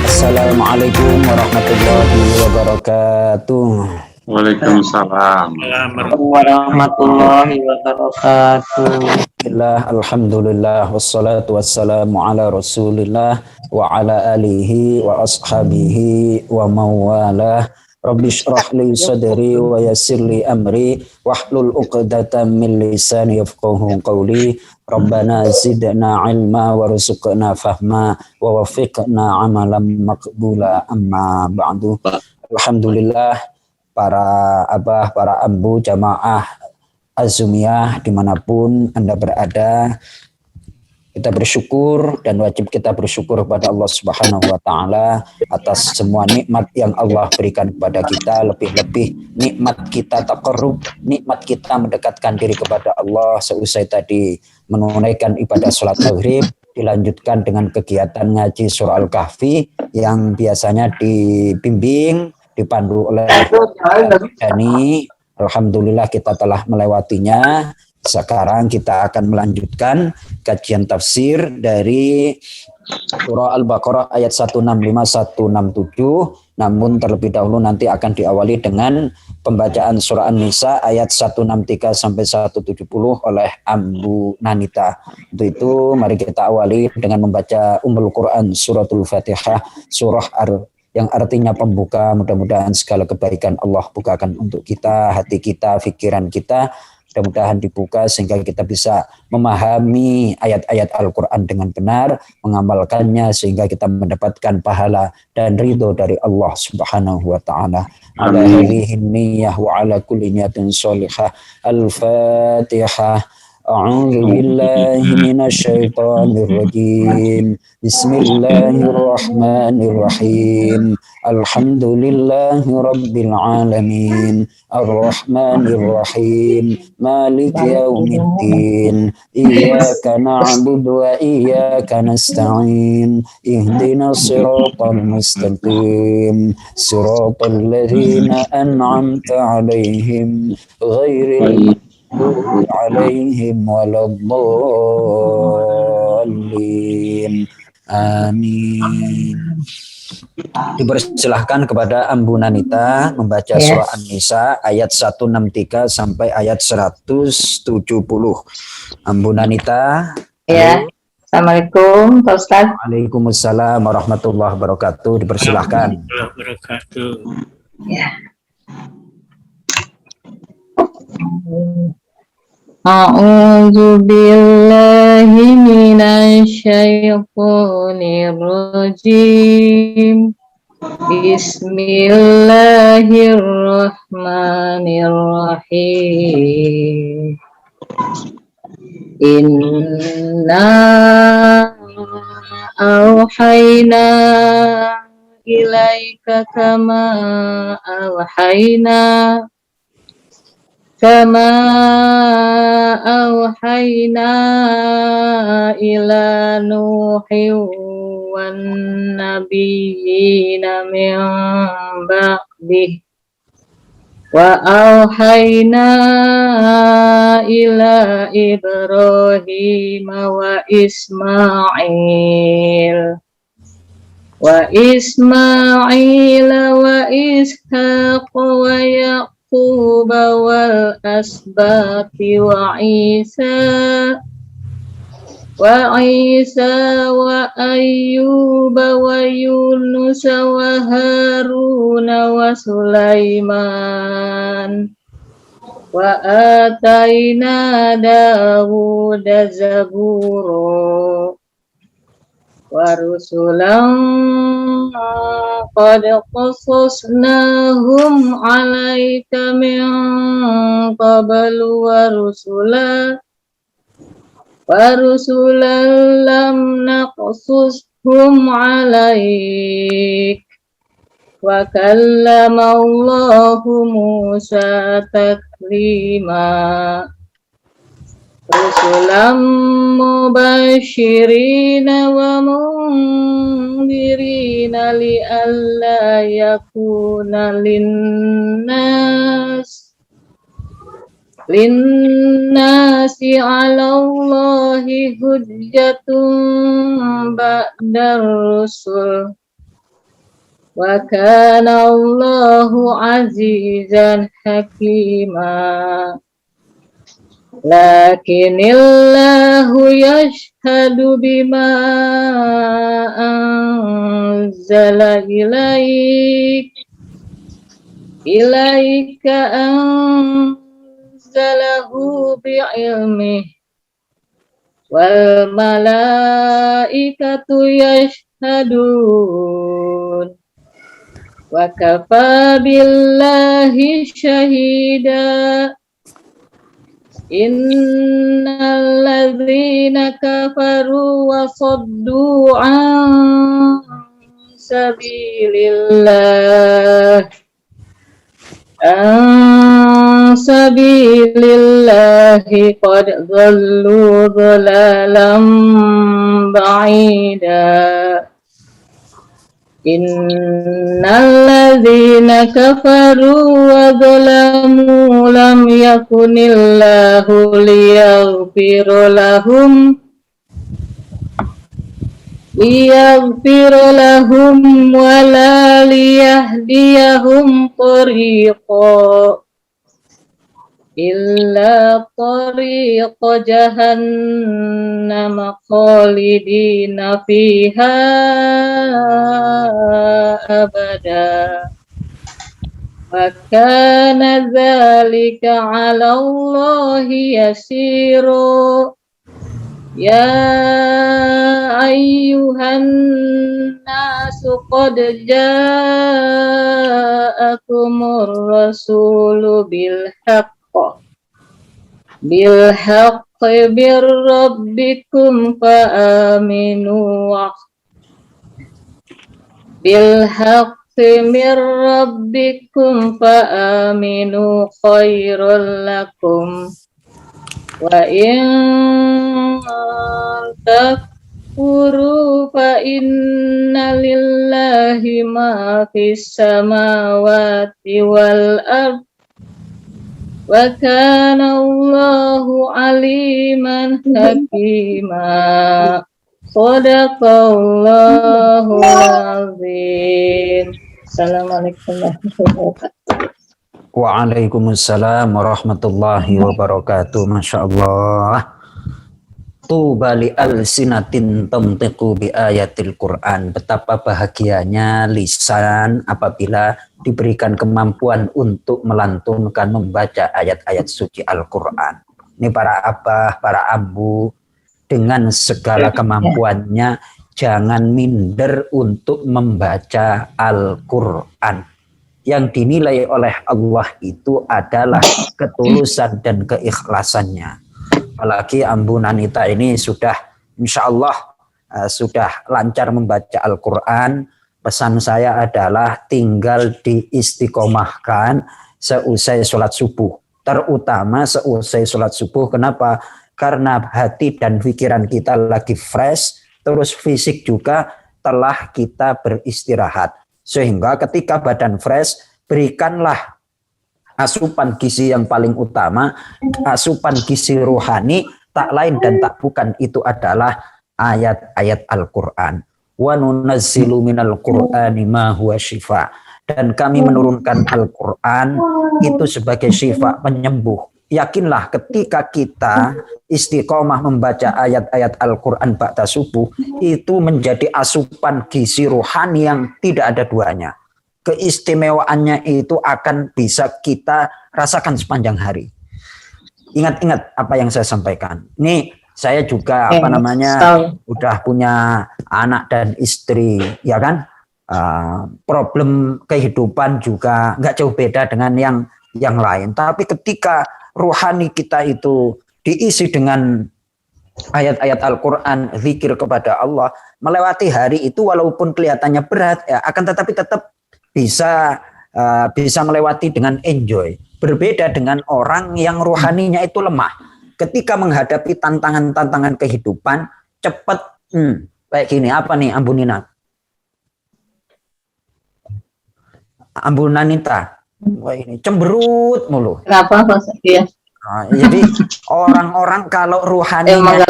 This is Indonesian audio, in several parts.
Assalamualaikum warahmatullahi wabarakatuh. Waalaikumsalam warahmatullahi wabarakatuh. Alhamdulillah wassalatu wassalamu ala Rasulillah wa ala alihi wa ashabihi wa mawalah. Rabbi shrah li sadri wa yassir li amri wahlul 'uqdatam min lisani yafqahu qawli. Rabbana zidna ilma warzuqna fahma wa waffiqna amalan maqbula amma ba'du. Alhamdulillah para abah, para ambu, jamaah Azumiyah dimanapun Anda berada, kita bersyukur dan wajib kita bersyukur kepada Allah Subhanahu wa Ta'ala atas semua nikmat yang Allah berikan kepada kita, lebih-lebih nikmat kita taqarrub, nikmat kita mendekatkan diri kepada Allah seusai tadi menunaikan ibadah sholat maghrib, dilanjutkan dengan kegiatan ngaji surah Al-Kahfi yang biasanya dibimbing, dipandu oleh Dani. Alhamdulillah kita telah melewatinya. Sekarang kita akan melanjutkan kajian tafsir dari surah Al-Baqarah ayat 165-167. Namun terlebih dahulu nanti akan diawali dengan pembacaan surah An-Nisa ayat 163-170 oleh Ambu Nanita. Untuk itu mari kita awali dengan membaca Ummul Quran suratul Fatihah, surah yang artinya pembuka. Mudah-mudahan segala kebaikan Allah bukakan untuk kita, hati kita, pikiran kita, mudah-mudahan dibuka sehingga kita bisa memahami ayat-ayat Al-Quran dengan benar, mengamalkannya sehingga kita mendapatkan pahala dan ridho dari Allah Subhanahu wa Ta'ala. Ala hadhihi niyyah wa ala kulli niyatin sholihah. Al-Fatihah. A'udzu billahi minasyaitonir rajim. Bismillahirrahmanirrahim. Alhamdulillahi rabbil alamin. Arrahmanir rahim. Maliki yaumiddin. Iyyaka na'budu wa iyyaka nasta'in. Ihdinas siratal mustaqim. Siratal ladzina an'amta 'alaihim ghairil alaihim waladdallin. Amin. Dipersilahkan kepada Ambu Nanita membaca surah An-Nisa ayat 163 sampai ayat 170. Ambu Nanita. Ya. Assalamualaikum Pak Ustaz. Waalaikumsalam warahmatullahi wabarakatuh. Dipersilahkan. Ya. A'udzu billahi minasyaitonir rajim. Bismillahirrahmanirrahim. Inna auhayna ilaika kama auhayna ila Nuhin wan nabiyina min ba'dih wa auhayna ila Ibrahim wa Ismail wa Ishaq wa Yaqub wal asbati wa Isa wa Ayyub wa Yunus wa Harun wa Sulaiman wa atayna Dawud zabura wa rusulan qad qasasnahum 'alaika min qablu wa rusulan lam naqsushum 'alaik wa kallamallahu Musa taklima. Rusulam mubashirina wa mundirina li'alla yakuna linnasi 'alallahi hujjatun ba'dar rusul. wa kana Allahu azizan hakima. Lakinillahu yashhadu bima anzala ilaika anzalahu bi'ilmih wal malaikatu yashhadun wa kafa billahi syahida. Innal ladzina kafaru wa saddu an sabilillah qad dhallu dhalalan ba'ida. Innal ladzina kafaru wa dhalamu lam yakunillahu liyaghfira lahum wa la liyahdiyahum tariqa illa tariqa jahannam khalidina fiha abada wa kana dzalika 'ala Allahi yasira. Ya ayyuhan nasu qad ja'akumur rasulu bil haqqi bir rabbikum fa aminu khairul lakum wa in takfuru fa inna lillahi ma fis samawati wal ard wa kana Allahu aliman hakima. Shadaqallahul azim. Assalamualaikum warahmatullahi wabarakatuh. Waalaikumsalam warahmatullahi wabarakatuh. Masya Allah. Tuba li alsinatin tamtiqu bi ayatil Quran. Betapa bahagianya lisan apabila diberikan kemampuan untuk melantunkan membaca ayat-ayat suci Al-Quran. Ini para abah, para abu, dengan segala kemampuannya jangan minder untuk membaca Al-Quran. Yang dinilai oleh Allah itu adalah ketulusan dan keikhlasannya. Apalagi Ambu Nanita ini sudah insya Allah sudah lancar membaca Al-Quran. Pesan saya adalah tinggal diistiqomahkan seusai sholat subuh. Terutama seusai sholat subuh. Kenapa? Karena hati dan pikiran kita lagi fresh, terus fisik juga telah kita beristirahat. Sehingga ketika badan fresh, berikanlah asupan gizi yang paling utama, asupan gizi rohani, tak lain dan tak bukan itu adalah ayat-ayat Al-Quran. Wa nunazzilu minal Qur'ani ma huwa syifa. Dan kami menurunkan Al-Quran itu sebagai syifa, penyembuh. Yakinlah ketika kita istiqomah membaca ayat-ayat Al-Quran ba'da subuh, itu menjadi asupan gizi rohani yang tidak ada duanya. Keistimewaannya itu akan bisa kita rasakan sepanjang hari. Ingat-ingat apa yang saya sampaikan. Ini saya juga udah punya anak dan istri, ya kan? Problem kehidupan juga nggak jauh beda dengan yang lain. Tapi ketika rohani kita itu diisi dengan ayat-ayat Al-Quran, zikir kepada Allah, melewati hari itu walaupun kelihatannya berat, ya, akan tetapi tetap bisa melewati dengan enjoy. Berbeda dengan orang yang rohaninya itu lemah. Ketika menghadapi tantangan-tantangan kehidupan, cepat kayak gini, apa nih Ambu Nina? Ambu Nanita, wah ini cemberut mulu. Kenapa Mas? Iya. Jadi orang-orang kalau rohaninya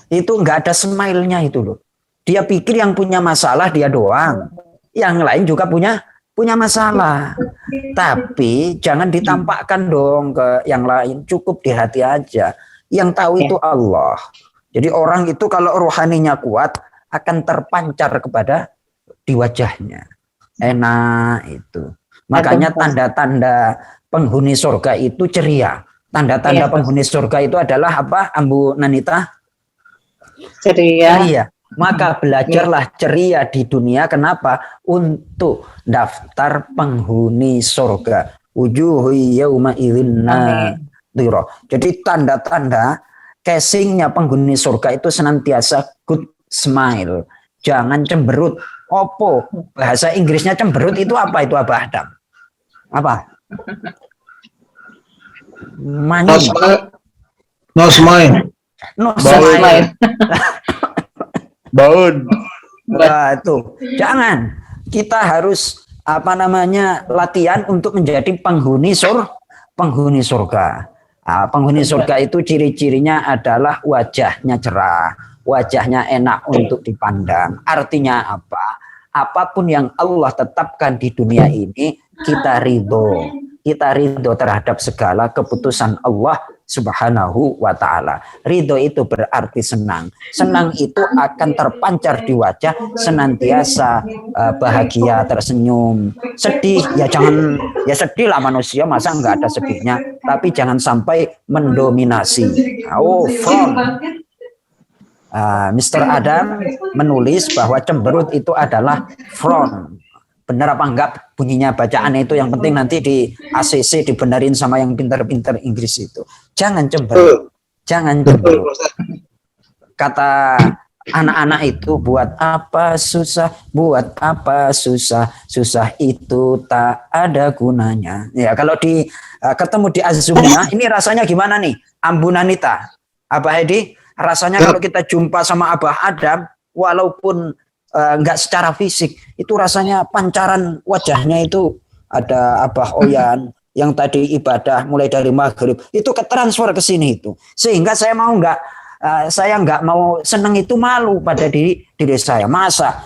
itu nggak ada smile-nya itu loh. Dia pikir yang punya masalah dia doang. yang lain juga punya masalah. Tapi jangan ditampakkan dong ke yang lain, cukup di hati aja. Yang tahu itu Allah. Jadi orang itu kalau rohaninya kuat akan terpancar kepada di wajahnya. Enak itu. Makanya tanda-tanda penghuni surga itu ceria. Tanda-tanda penghuni surga itu adalah apa, Ambu Nanita? Ceria. Maka belajarlah ceria di dunia. Kenapa? Untuk daftar penghuni surga. Wujuhu yauma idzin nadhira. Jadi tanda-tanda casingnya penghuni surga itu senantiasa good smile. Jangan cemberut. Opo? Bahasa Inggrisnya cemberut itu apa itu, Abah Adam? Apa? Manis. No smile. Baun. Tuh, jangan. Kita harus latihan untuk menjadi penghuni surga. Penghuni surga itu ciri-cirinya adalah wajahnya cerah, wajahnya enak untuk dipandang. Artinya apa? Apapun yang Allah tetapkan di dunia ini, kita ridho. Kita ridho terhadap segala keputusan Allah Subhanahu wa ta'ala. Ridho itu berarti senang. Senang itu akan terpancar di wajah, senantiasa bahagia, tersenyum. Sedih, ya jangan, ya sedih lah manusia, masa enggak ada sedihnya. Tapi jangan sampai mendominasi. Mr. Adam menulis bahwa cemberut itu adalah frown. Benar apa enggak bunyinya bacaannya itu, yang penting nanti di ACC dibenerin sama yang pintar-pintar Inggris itu. Jangan cemberut. Jangan cemberut. Kata anak-anak itu, buat apa susah, susah itu tak ada gunanya. Ya, kalau ketemu di Azumnya, ini rasanya gimana nih? Ambu Nanita, Abah Edi, rasanya kalau kita jumpa sama Abah Adam, walaupun enggak secara fisik, itu rasanya pancaran wajahnya itu ada Abah Oyan yang tadi ibadah mulai dari maghrib itu ketransfer ke sini itu, sehingga saya nggak mau seneng itu malu pada diri saya. Masa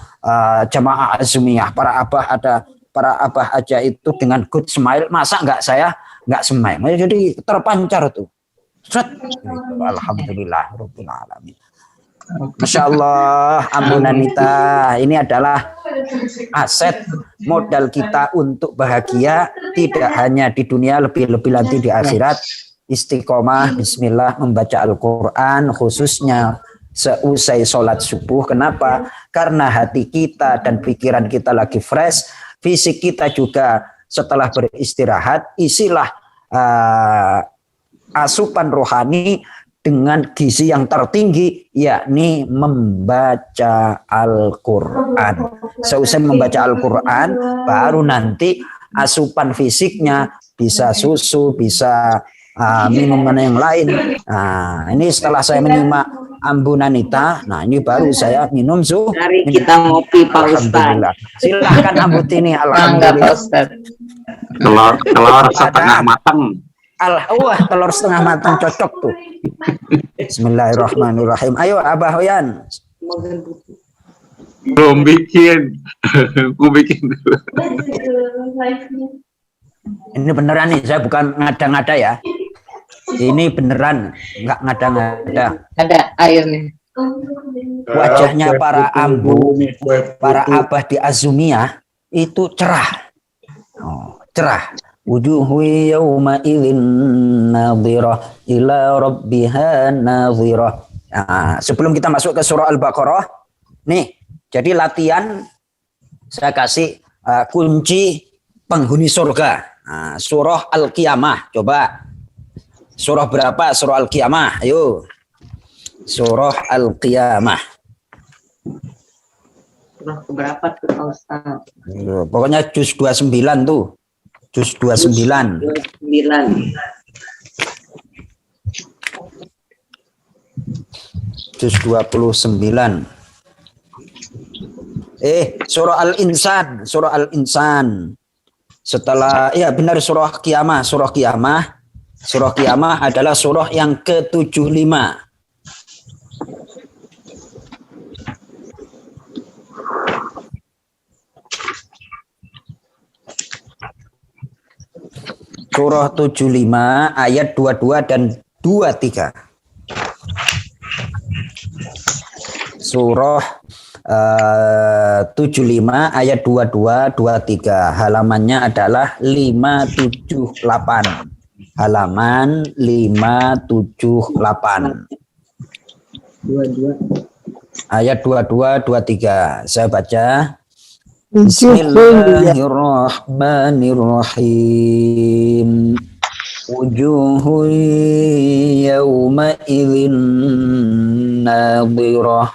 jamaah Azumiyah para abah aja itu dengan good smile, masa saya nggak smile? Jadi terpancar tuh. Alhamdulillah rabbil alamin. Masya Allah, Ambu Nanita, ini adalah aset modal kita untuk bahagia, tidak hanya di dunia, lebih-lebih nanti di akhirat. Istiqomah, bismillah, membaca Al-Quran, khususnya seusai sholat subuh. Kenapa? Karena hati kita dan pikiran kita lagi fresh, fisik kita juga setelah beristirahat, isilah asupan rohani dengan gizi yang tertinggi, yakni membaca Al-Quran. Seusai membaca Al-Quran, baru nanti asupan fisiknya bisa susu, bisa minuman yang lain. Nah, ini setelah saya menyimak Ambu Nanita, nah ini baru saya minum Mari kita ngopi Pak Ustaz. Silahkan Ambu Tini. Alhamdulillah. Telur setengah matang. Telur setengah matang cocok tuh. Bismillahirrahmanirrahim. Ayo Abah Hoyan. Belum bikin. Aku bikin dulu. Ini beneran nih, saya bukan ngada-ngada ya. Ini beneran, nggak ngada-ngada. Ada air nih. Wajahnya para ambu, para abah di Azumiyah itu cerah. Cerah. Wujuhu yawma idzin nadhirah ila rabbiha nadhirah. Nah, sebelum kita masuk ke surah Al-Baqarah, nih, jadi latihan saya kasih kunci penghuni surga. Nah, surah Al-Qiyamah, coba. Surah berapa? Surah Al-Qiyamah, ayo. Surah Al-Qiyamah. Surah berapa tuh Pak Ustaz? Pokoknya juz 29 tuh. Juz 29. Juz 29. Surah Al-Insan, surah Al-Insan. Setelah, ya benar, surah Qiyamah, surah Qiyamah. Surah Qiyamah adalah surah yang ke-75. Surah 75 ayat 22 dan 23. Surah 75 ayat 22 23. Halamannya adalah 578. Halaman 578. 22. Ayat 22 23. Saya baca. Bismillahirrahmanirrahim. Wujuhun yawma idzin nadhirah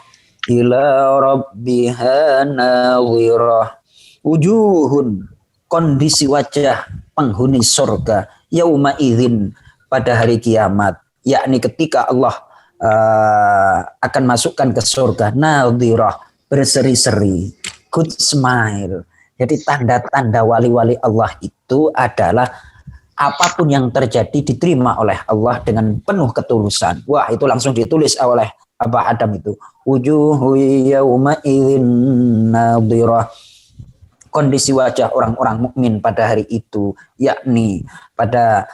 ila rabbiha nadhirah. Wujuhun, kondisi wajah penghuni surga, yauma idzin, pada hari kiamat, yakni ketika Allah akan masukkan ke surga, nadhirah, berseri-seri, good smile. Jadi tanda-tanda wali-wali Allah itu adalah apapun yang terjadi diterima oleh Allah dengan penuh ketulusan. Wah, itu langsung ditulis oleh Abah Adam itu. Wujuhu yauma idzin nadhirah. Kondisi wajah orang-orang mukmin pada hari itu, yakni pada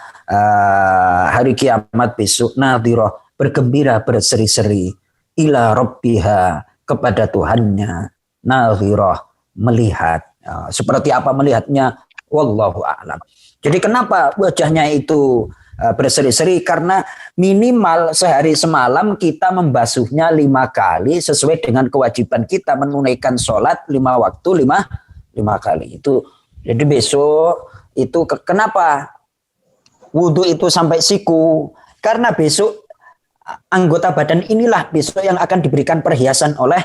hari kiamat besok, nadhirah, bergembira, berseri-seri, ila rabbiha, kepada Tuhannya, nadhirah, melihat. Seperti apa melihatnya? Wallahu a'lam. Jadi kenapa wajahnya itu berseri-seri? Karena minimal sehari semalam kita membasuhnya 5 kali sesuai dengan kewajiban kita menunaikan sholat 5 waktu 5 kali itu. Jadi besok itu kenapa wudhu itu sampai siku? Karena besok anggota badan inilah besok yang akan diberikan perhiasan oleh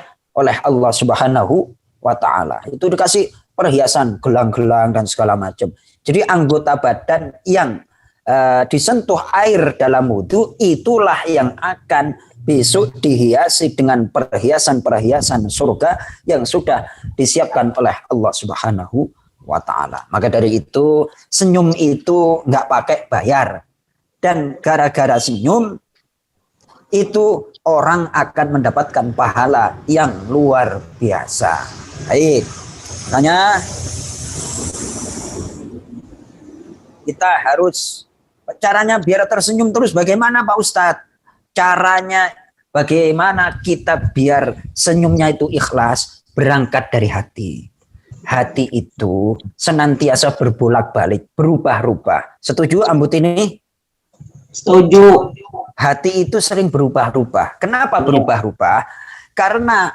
Allah Subhanahu wa Ta'ala. Itu dikasih perhiasan, gelang-gelang dan segala macam. Jadi anggota badan yang disentuh air dalam wudhu itulah yang akan besok dihiasi dengan perhiasan-perhiasan surga yang sudah disiapkan oleh Allah Subhanahu wa Ta'ala. Maka dari itu senyum itu nggak pakai bayar. Dan gara-gara senyum itu orang akan mendapatkan pahala yang luar biasa. Baik, makanya kita harus, caranya biar tersenyum terus bagaimana Pak Ustadz? Caranya bagaimana kita biar senyumnya itu ikhlas, berangkat dari hati. Hati itu senantiasa berbolak-balik, berubah-ubah. Setuju Ambut ini? Setuju. Hati itu sering berubah-ubah. Kenapa berubah-ubah? Karena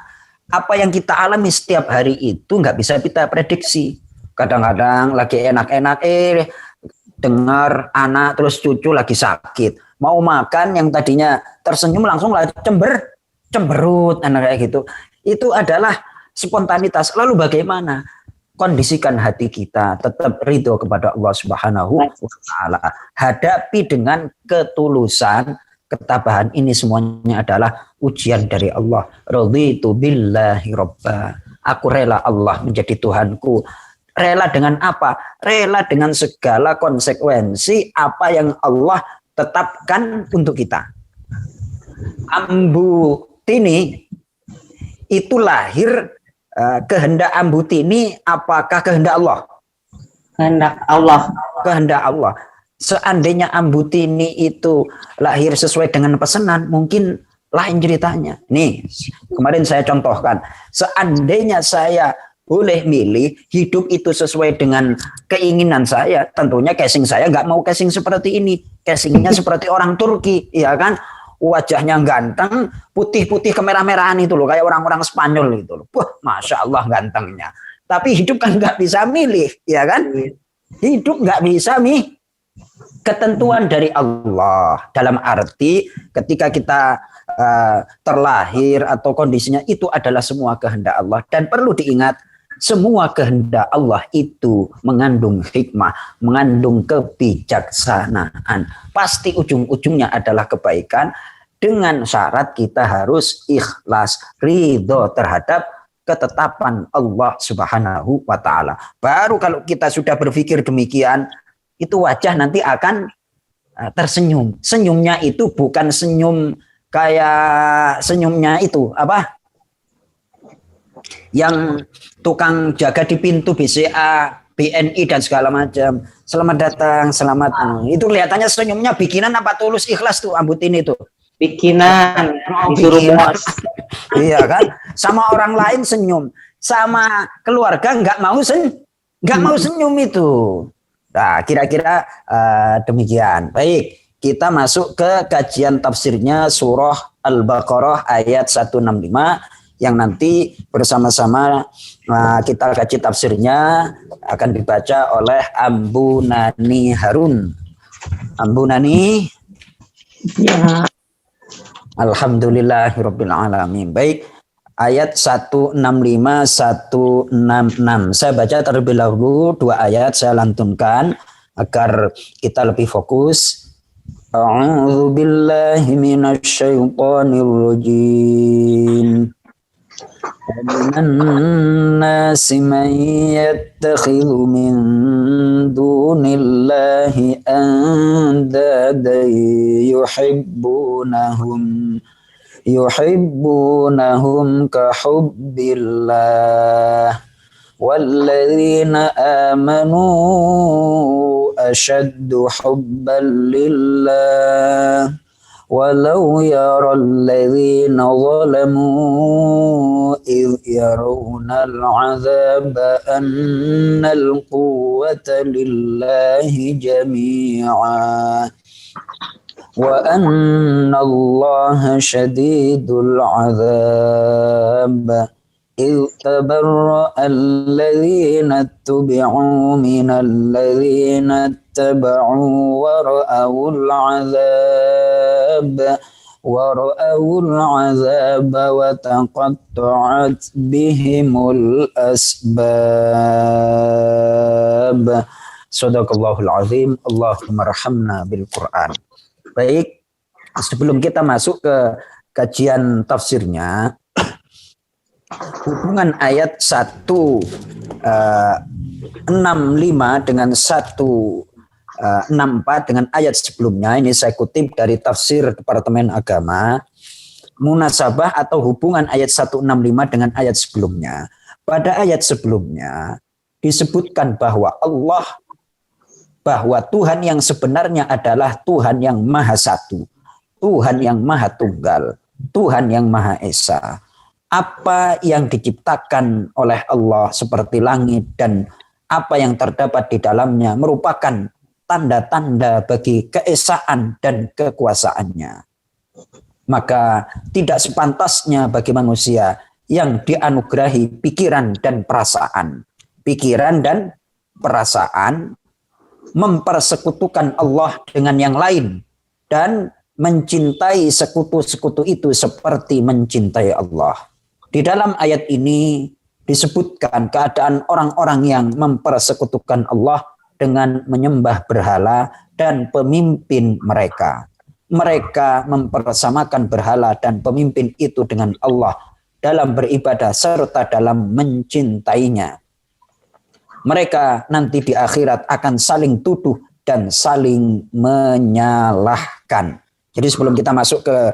apa yang kita alami setiap hari itu nggak bisa kita prediksi. Kadang-kadang lagi enak-enak, dengar anak terus cucu lagi sakit. Mau makan yang tadinya tersenyum langsung lagi cemberut, anak kayak gitu. Itu adalah spontanitas. Lalu bagaimana? Kondisikan hati kita tetap ridho kepada Allah Subhanahu wa Ta'ala. Hadapi dengan ketulusan, ketabahan. Ini semuanya adalah ujian dari Allah. Raditu billahi robba. Aku rela Allah menjadi Tuhanku. Rela dengan apa? Rela dengan segala konsekuensi apa yang Allah tetapkan untuk kita. Ambu Tini itu lahir, kehendak Ambu Tini apakah kehendak Allah? Kehendak Allah. Kehendak Allah. Seandainya Ambu Tini itu lahir sesuai dengan pesanan, mungkin lain ceritanya. Nih, kemarin saya contohkan. Seandainya saya boleh milih hidup itu sesuai dengan keinginan saya, tentunya casing saya nggak mau casing seperti ini. Casingnya seperti orang Turki, ya kan? Wajahnya ganteng, putih-putih kemerah-merahan itu loh, kayak orang-orang Spanyol itu loh. Wah, Masya Allah gantengnya. Tapi hidup kan nggak bisa milih, ya kan? Hidup nggak bisa ketentuan dari Allah. Dalam arti ketika kita terlahir atau kondisinya itu adalah semua kehendak Allah. Dan perlu diingat, semua kehendak Allah itu mengandung hikmah, mengandung kebijaksanaan. Pasti ujung-ujungnya adalah kebaikan, dengan syarat kita harus ikhlas, ridho terhadap ketetapan Allah Subhanahu wa Ta'ala. Baru kalau kita sudah berpikir demikian, itu wajah nanti akan tersenyum. Senyumnya itu bukan senyum kayak senyumnya itu apa? Yang tukang jaga di pintu BCA BNI dan segala macam. Selamat datang, selamat. Itu kelihatannya senyumnya bikinan apa tulus ikhlas tuh Ambut ini tuh. Bikinan, Oh, disuruh bikinan. bos. Iya kan? Sama orang lain senyum, sama keluarga nggak mau senyum itu. Nah, kira-kira demikian. Baik, kita masuk ke kajian tafsirnya surah Al-Baqarah ayat 165 yang nanti bersama-sama kita kaji tafsirnya akan dibaca oleh Ambu Nani Harun. Ambu Nani. Ya. Alhamdulillahirabbil alamin. Baik, ayat 165 166. Saya baca terlebih dahulu 2 ayat, saya lantunkan agar kita lebih fokus. A'udzu billahi minasy syaithanir rajim. وَمِنَ النَّاسِ مَن يَتَّخِذُ مِن دُونِ اللَّهِ أَندَادًا يُحِبُّونَهُمْ كَحُبِّ اللَّهِ وَالَّذِينَ آمَنُوا أَشَدُّ حُبًّا لِلَّهِ ولو يرى الذين ظلموا إذ يرون العذاب أن القوة لله جميعا وأن الله شديد العذاب إذ تبرأ الذين اتبعوا من الذين اتبعوا ورأوا العذاب وتقطعت بهم الأسباب. Shadaqallahul azim. Allahumma rahamna bil Quran. Baik, sebelum kita masuk ke kajian tafsirnya, hubungan ayat 165 dengan 164 dengan ayat sebelumnya, ini saya kutip dari tafsir Departemen Agama, munasabah atau hubungan ayat 165 dengan ayat sebelumnya. Pada ayat sebelumnya disebutkan bahwa Tuhan yang sebenarnya adalah Tuhan yang Maha Satu, Tuhan yang Maha Tunggal, Tuhan yang Maha Esa. Apa yang diciptakan oleh Allah seperti langit dan apa yang terdapat di dalamnya merupakan tanda-tanda bagi keesaan dan kekuasaannya. Maka tidak sepantasnya bagi manusia yang dianugerahi pikiran dan perasaan mempersekutukan Allah dengan yang lain dan mencintai sekutu-sekutu itu seperti mencintai Allah. Di dalam ayat ini disebutkan keadaan orang-orang yang mempersekutukan Allah dengan menyembah berhala dan pemimpin mereka. Mereka mempersamakan berhala dan pemimpin itu dengan Allah dalam beribadah serta dalam mencintainya. Mereka nanti di akhirat akan saling tuduh dan saling menyalahkan. Jadi sebelum kita masuk ke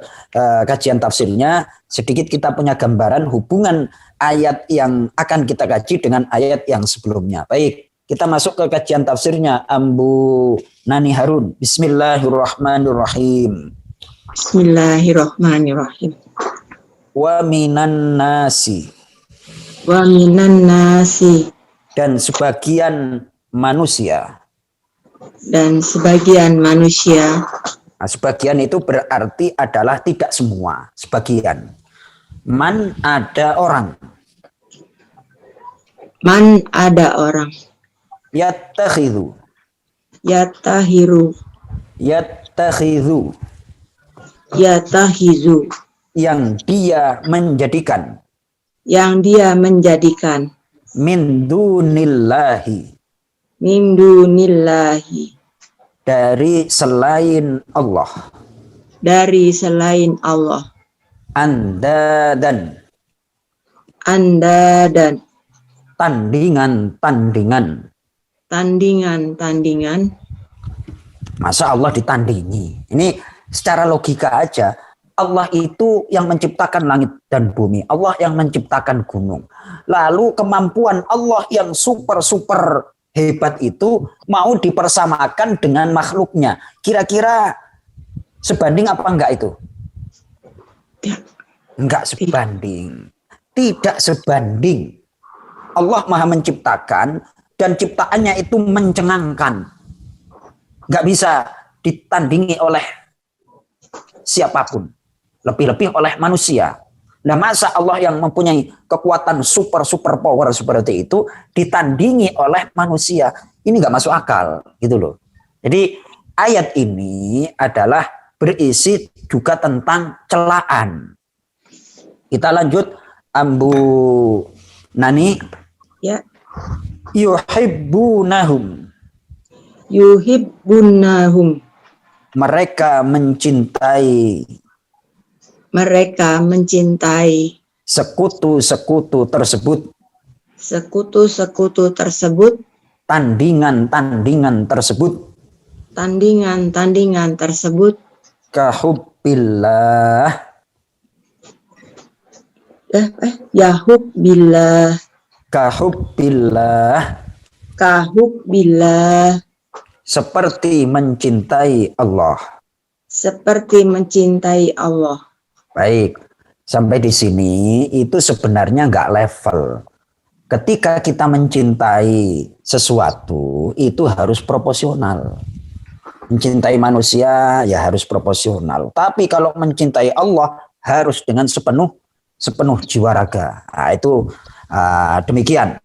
kajian tafsirnya, sedikit kita punya gambaran hubungan ayat yang akan kita kaji dengan ayat yang sebelumnya. Baik, kita masuk ke kajian tafsirnya. Ambu Nani Harun. Bismillahirrahmanirrahim. Bismillahirrahmanirrahim. Wa minan nasi. Wa minan nasi. Dan sebagian manusia. Dan sebagian manusia. Nah, sebagian itu berarti adalah tidak semua, sebagian. Man ada orang. Man ada orang. Yattakhidhu. Yatahiru. Yattakhidhu. Yatahizu. Yang dia menjadikan. Yang dia menjadikan. Min dunillahi. Min dunillahi. Dari selain Allah. Dari selain Allah. Andadan. Andadan. Tandingan-tandingan. Tandingan-tandingan. Masa Allah ditandingi? Ini secara logika aja. Allah itu yang menciptakan langit dan bumi. Allah yang menciptakan gunung. Lalu kemampuan Allah yang super hebat itu mau dipersamakan dengan makhluknya. Kira-kira sebanding apa enggak itu? Enggak sebanding. Tidak sebanding. Allah Maha menciptakan dan ciptaannya itu mencengangkan. Enggak bisa ditandingi oleh siapapun. Lebih-lebih oleh manusia. Nah, masa Allah yang mempunyai kekuatan super power seperti itu ditandingi oleh manusia? Ini nggak masuk akal, gitu loh. Jadi ayat ini adalah berisi juga tentang celaan. Kita lanjut, Ambu Nani. Ya. Yuhibbunahum. Yuhibbunahum. Mereka mencintai. Mereka mencintai Sekutu-sekutu tersebut. sekutu-sekutu tersebut. Tandingan-tandingan tersebut. Tandingan-tandingan tersebut. Kahubbillah. Yahubbillah. Kahubbillah. Kahubbillah. Seperti mencintai Allah. Seperti mencintai Allah. Baik, sampai di sini itu sebenarnya nggak level. Ketika kita mencintai sesuatu itu harus proporsional. Mencintai manusia ya harus proporsional. Tapi kalau mencintai Allah harus dengan sepenuh jiwa raga. Nah, itu demikian.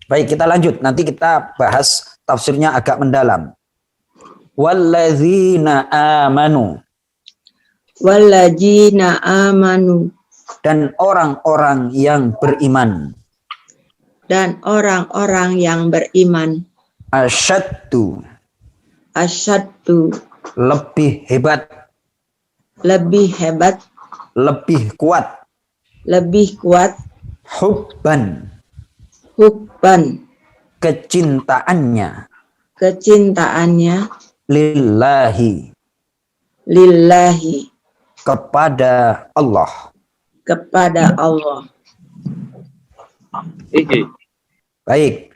Baik, kita lanjut. Nanti kita bahas tafsirnya agak mendalam. Walladzina amanu. Walladzina amanu. Dan orang-orang yang beriman. Dan orang-orang yang beriman. Asyaddu. Asyaddu. Lebih hebat. Lebih hebat. Lebih kuat. Lebih kuat. Hubban. Hubban. Kecintaannya. Kecintaannya. Lillahi. Lillahi. Kepada Allah. Kepada Allah. Baik.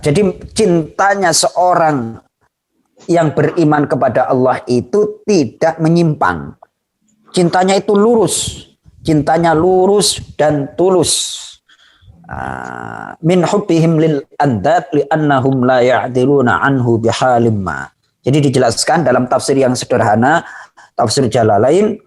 Jadi cintanya seorang yang beriman kepada Allah itu tidak menyimpang. Cintanya itu lurus. Cintanya lurus dan tulus. Min hubbihim lil andad li'annahum la ya'diluna anhu bihalim ma. Jadi dijelaskan dalam tafsir yang sederhana, tafsir Jalalain,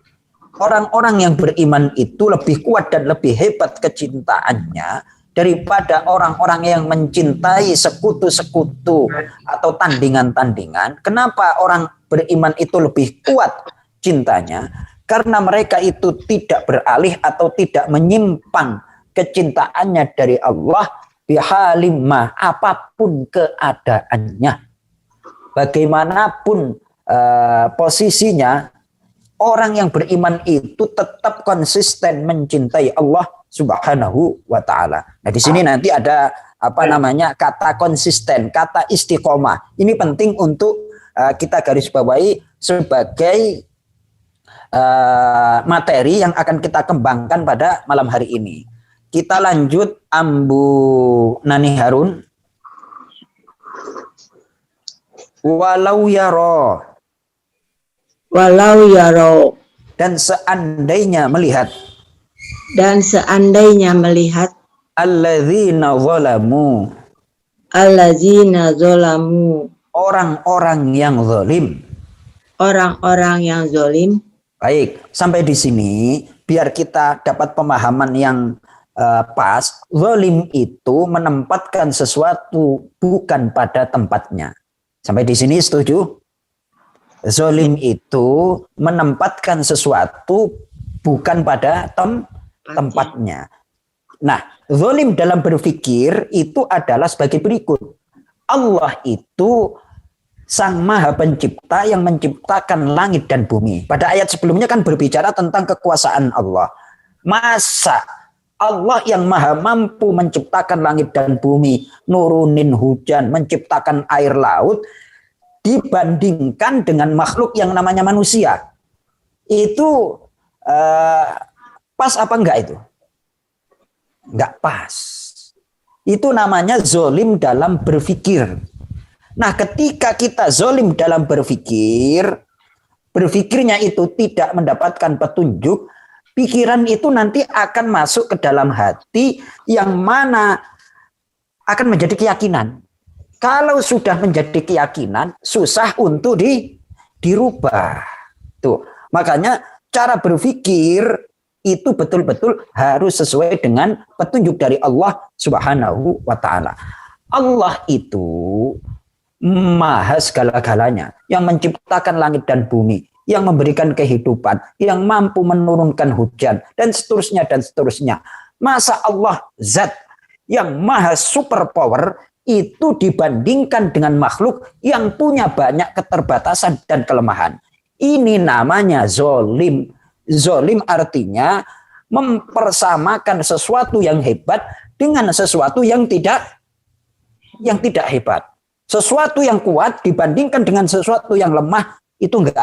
orang-orang yang beriman itu lebih kuat dan lebih hebat kecintaannya daripada orang-orang yang mencintai sekutu-sekutu atau tandingan-tandingan. Kenapa orang beriman itu lebih kuat cintanya? Karena mereka itu tidak beralih atau tidak menyimpang kecintaannya dari Allah bihalimah, apapun keadaannya. Bagaimanapun posisinya, orang yang beriman itu tetap konsisten mencintai Allah Subhanahu wa taala. Nah, di sini nanti ada kata konsisten, kata istiqomah. Ini penting untuk kita garis bawahi sebagai materi yang akan kita kembangkan pada malam hari ini. Kita lanjut, Ambu Nani Harun. Walau yaro. Walau yaro. Dan seandainya melihat. Dan seandainya melihat. Alladzina zalamu. Alladzina zalamu. Orang-orang yang zalim. Orang-orang yang zalim. Baik, sampai di sini biar kita dapat pemahaman yang pas. Zalim itu menempatkan sesuatu bukan pada tempatnya. Sampai di sini setuju? Zalim itu menempatkan sesuatu bukan pada tempatnya. Nah, zalim dalam berpikir itu adalah sebagai berikut. Allah itu Sang Maha Pencipta yang menciptakan langit dan bumi. Pada ayat sebelumnya kan berbicara tentang kekuasaan Allah. Masa Allah yang maha mampu menciptakan langit dan bumi, nurunin hujan, menciptakan air laut, dibandingkan dengan makhluk yang namanya manusia. Itu pas apa enggak itu? Enggak pas. Itu namanya zolim dalam berpikir. Nah, ketika kita zolim dalam berpikirnya itu tidak mendapatkan petunjuk, pikiran itu nanti akan masuk ke dalam hati yang mana akan menjadi keyakinan. Kalau sudah menjadi keyakinan, susah untuk dirubah. Tuh, makanya cara berpikir itu betul-betul harus sesuai dengan petunjuk dari Allah Subhanahu wa Ta'ala. Allah itu maha segala-galanya, yang menciptakan langit dan bumi, yang memberikan kehidupan, yang mampu menurunkan hujan, dan seterusnya, dan seterusnya. Masa Allah zat yang maha super power itu dibandingkan dengan makhluk yang punya banyak keterbatasan dan kelemahan. Ini namanya zolim. Zolim artinya mempersamakan sesuatu yang hebat dengan sesuatu yang tidak hebat. Sesuatu yang kuat dibandingkan dengan sesuatu yang lemah itu nggak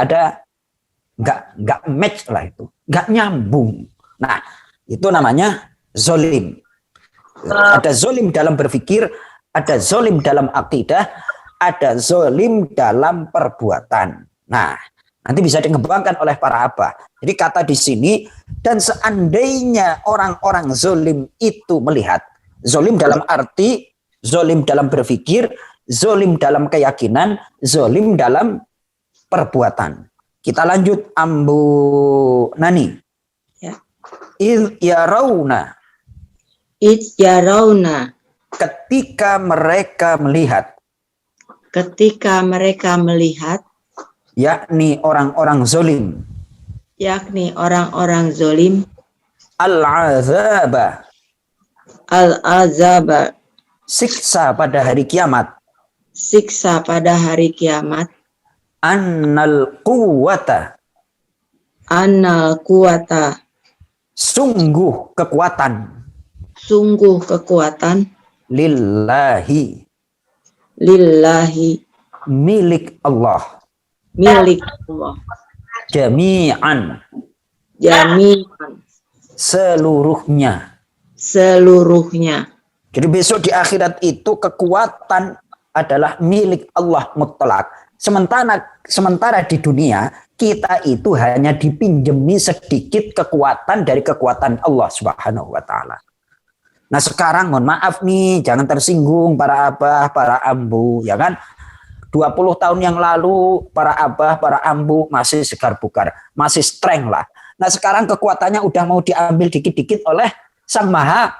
match lah, itu nggak nyambung. Nah, itu namanya zolim. Ada zolim dalam berpikir, ada zolim dalam akidah, ada zolim dalam perbuatan. Nah, nanti bisa dikembangkan oleh para abah. Jadi kata di sini, dan seandainya orang-orang zolim itu melihat, zolim dalam arti, zolim dalam berpikir, zolim dalam keyakinan, zolim dalam perbuatan. Kita lanjut Ambu Nani. Ya. Idh yarawna. Idh yarawna. Ketika mereka melihat. Ketika mereka melihat. Yakni orang-orang zolim. Yakni orang-orang zolim. Al-azaba. Al-azaba. Siksa pada hari kiamat. Siksa pada hari kiamat. Annal quwwata. Annal quwata. Sungguh kekuatan. Sungguh kekuatan. Lillahi. Lillahi. Milik Allah. Milik Allah. Jami'an. Jami'an. Seluruhnya. Seluruhnya. Jadi besok di akhirat itu kekuatan adalah milik Allah mutlak. Sementara di dunia kita itu hanya dipinjemi sedikit kekuatan dari kekuatan Allah Subhanahu wa Ta'ala. Nah sekarang mohon maaf nih, jangan tersinggung para abah, para ambu, ya kan? 20 tahun yang lalu para abah, para ambu masih segar bugar, masih strength lah. Nah sekarang kekuatannya udah mau diambil dikit-dikit oleh Sang Maha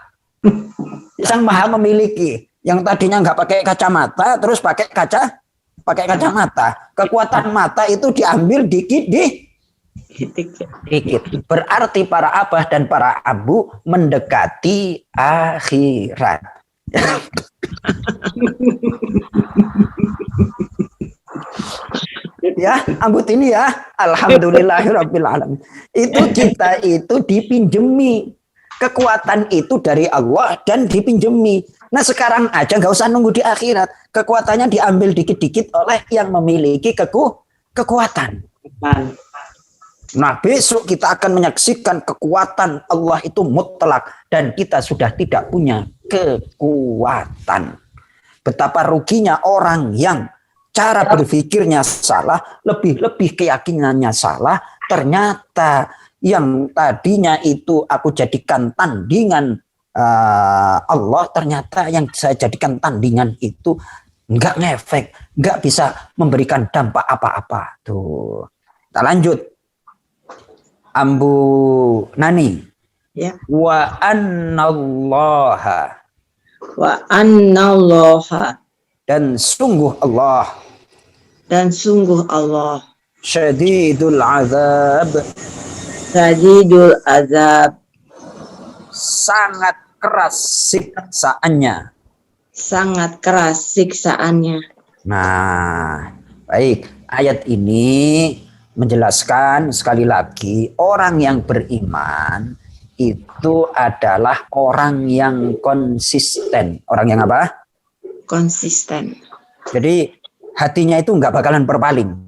memiliki. Yang tadinya nggak pakai kacamata, terus pakai kacamata. Kekuatan mata itu diambil dikit. Berarti para abah dan para ambu mendekati akhirat. Ya, ambut ini ya, alhamdulillahirabbil alamin. Itu kita itu dipinjemi kekuatan itu dari Allah dan dipinjemi. Nah sekarang aja nggak usah nunggu di akhirat, kekuatannya diambil dikit-dikit oleh yang memiliki kekuatan. Nah besok kita akan menyaksikan kekuatan Allah itu mutlak dan kita sudah tidak punya kekuatan. Betapa ruginya orang yang cara berpikirnya salah, lebih-lebih keyakinannya salah, ternyata yang tadinya itu aku jadikan tandingan Allah, ternyata yang saya jadikan tandingan itu nggak ngefek, nggak bisa memberikan dampak apa-apa. Tuh, kita lanjut. Ambu Nani. Ya. Wa annallaha. Wa annallaha. Dan sungguh Allah. Dan sungguh Allah. Syadidul azab. Syadidul azab. Sangat keras siksaannya. Sangat keras siksaannya. Nah, baik. Ayat ini menjelaskan sekali lagi orang yang beriman itu adalah orang yang konsisten. Orang yang apa? Konsisten. Jadi hatinya itu nggak bakalan berpaling.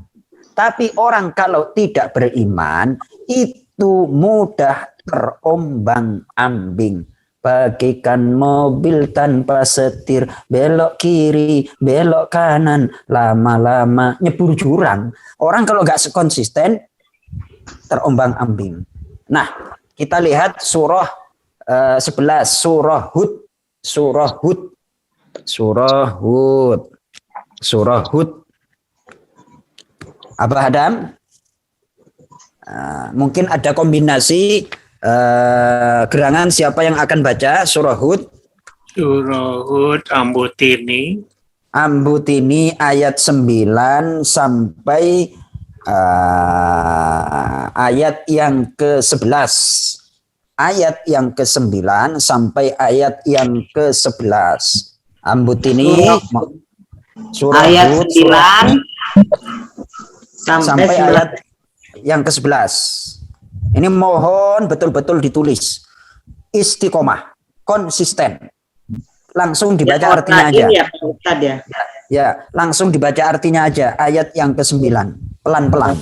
Tapi orang kalau tidak beriman itu mudah terombang-ambing. bagaikan mobil tanpa setir, belok kiri, belok kanan, lama-lama nyebur jurang. Orang kalau nggak konsisten terombang-ambing. Nah, kita lihat surah 11, surah Hud, surah Hud, surah Hud, surah Hud. Abah Adam, mungkin ada kombinasi gerangan siapa yang akan baca surah Hud? Surah Hud Ambutini. Ambutini ayat 9 sampai ayat yang ke-11. Ayat yang ke-9 sampai ayat yang ke-11. Ambutini surah Ayat Hud 9 sampai ayat yang ke-11. Ini mohon betul-betul ditulis. Istiqomah, konsisten. Langsung dibaca artinya aja. Ya, Pak Ustadz ya. Ya, langsung dibaca artinya aja. Ayat yang ke-9. Pelan-pelan.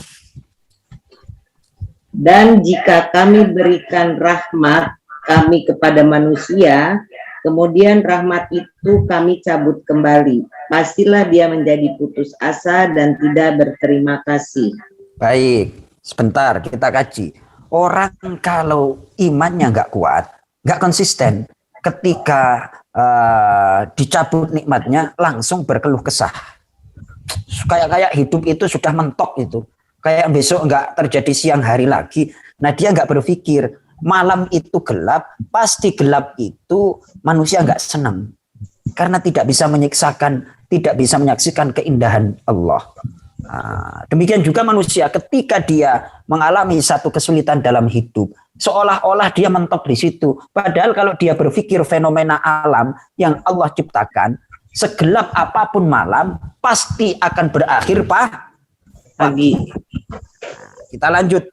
Dan jika kami berikan rahmat kami kepada manusia, kemudian rahmat itu kami cabut kembali. Pastilah dia menjadi putus asa dan tidak berterima kasih. Baik, sebentar kita kaji. Orang kalau imannya nggak kuat, nggak konsisten, ketika dicabut nikmatnya langsung berkeluh kesah. Kayak hidup itu sudah mentok itu. Kayak besok nggak terjadi siang hari lagi. Nah dia nggak berpikir malam itu gelap, pasti gelap itu manusia nggak senang. Karena tidak bisa menyaksikan keindahan Allah. Demikian juga manusia ketika dia mengalami satu kesulitan dalam hidup, seolah-olah dia mentok di situ. Padahal kalau dia berpikir fenomena alam yang Allah ciptakan, segelap apapun malam pasti akan berakhir pagi. Kita lanjut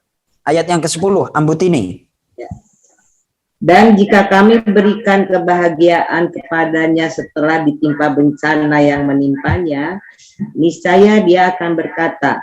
ayat yang ke-10, Ambutini. Dan jika kami berikan kebahagiaan kepadanya setelah ditimpa bencana yang menimpanya, niscaya dia akan berkata,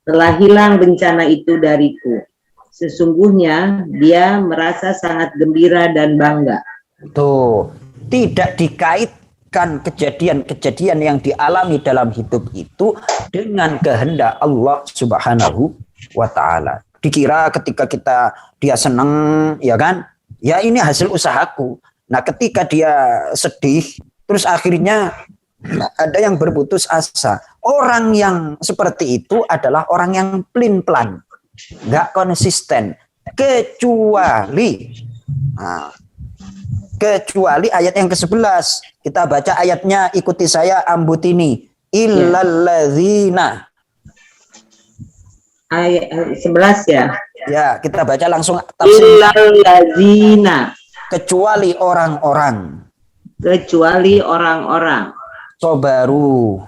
telah hilang bencana itu dariku. Sesungguhnya dia merasa sangat gembira dan bangga. Tuh, tidak dikaitkan kejadian-kejadian yang dialami dalam hidup itu dengan kehendak Allah Subhanahu wa Ta'ala. Dikira ketika dia senang, ya kan? Ya ini hasil usahaku. Nah ketika dia sedih, terus akhirnya ada yang berputus asa. Orang yang seperti itu adalah orang yang pelin-pelan, nggak konsisten. Kecuali ayat yang ke-11. Kita baca ayatnya, ikuti saya, Ambutini. Illalladzina. Ayat 11 ya. Ya, kita baca langsung tafsir. Illalladzina. Kecuali orang-orang. Kecuali orang-orang. Sobaru.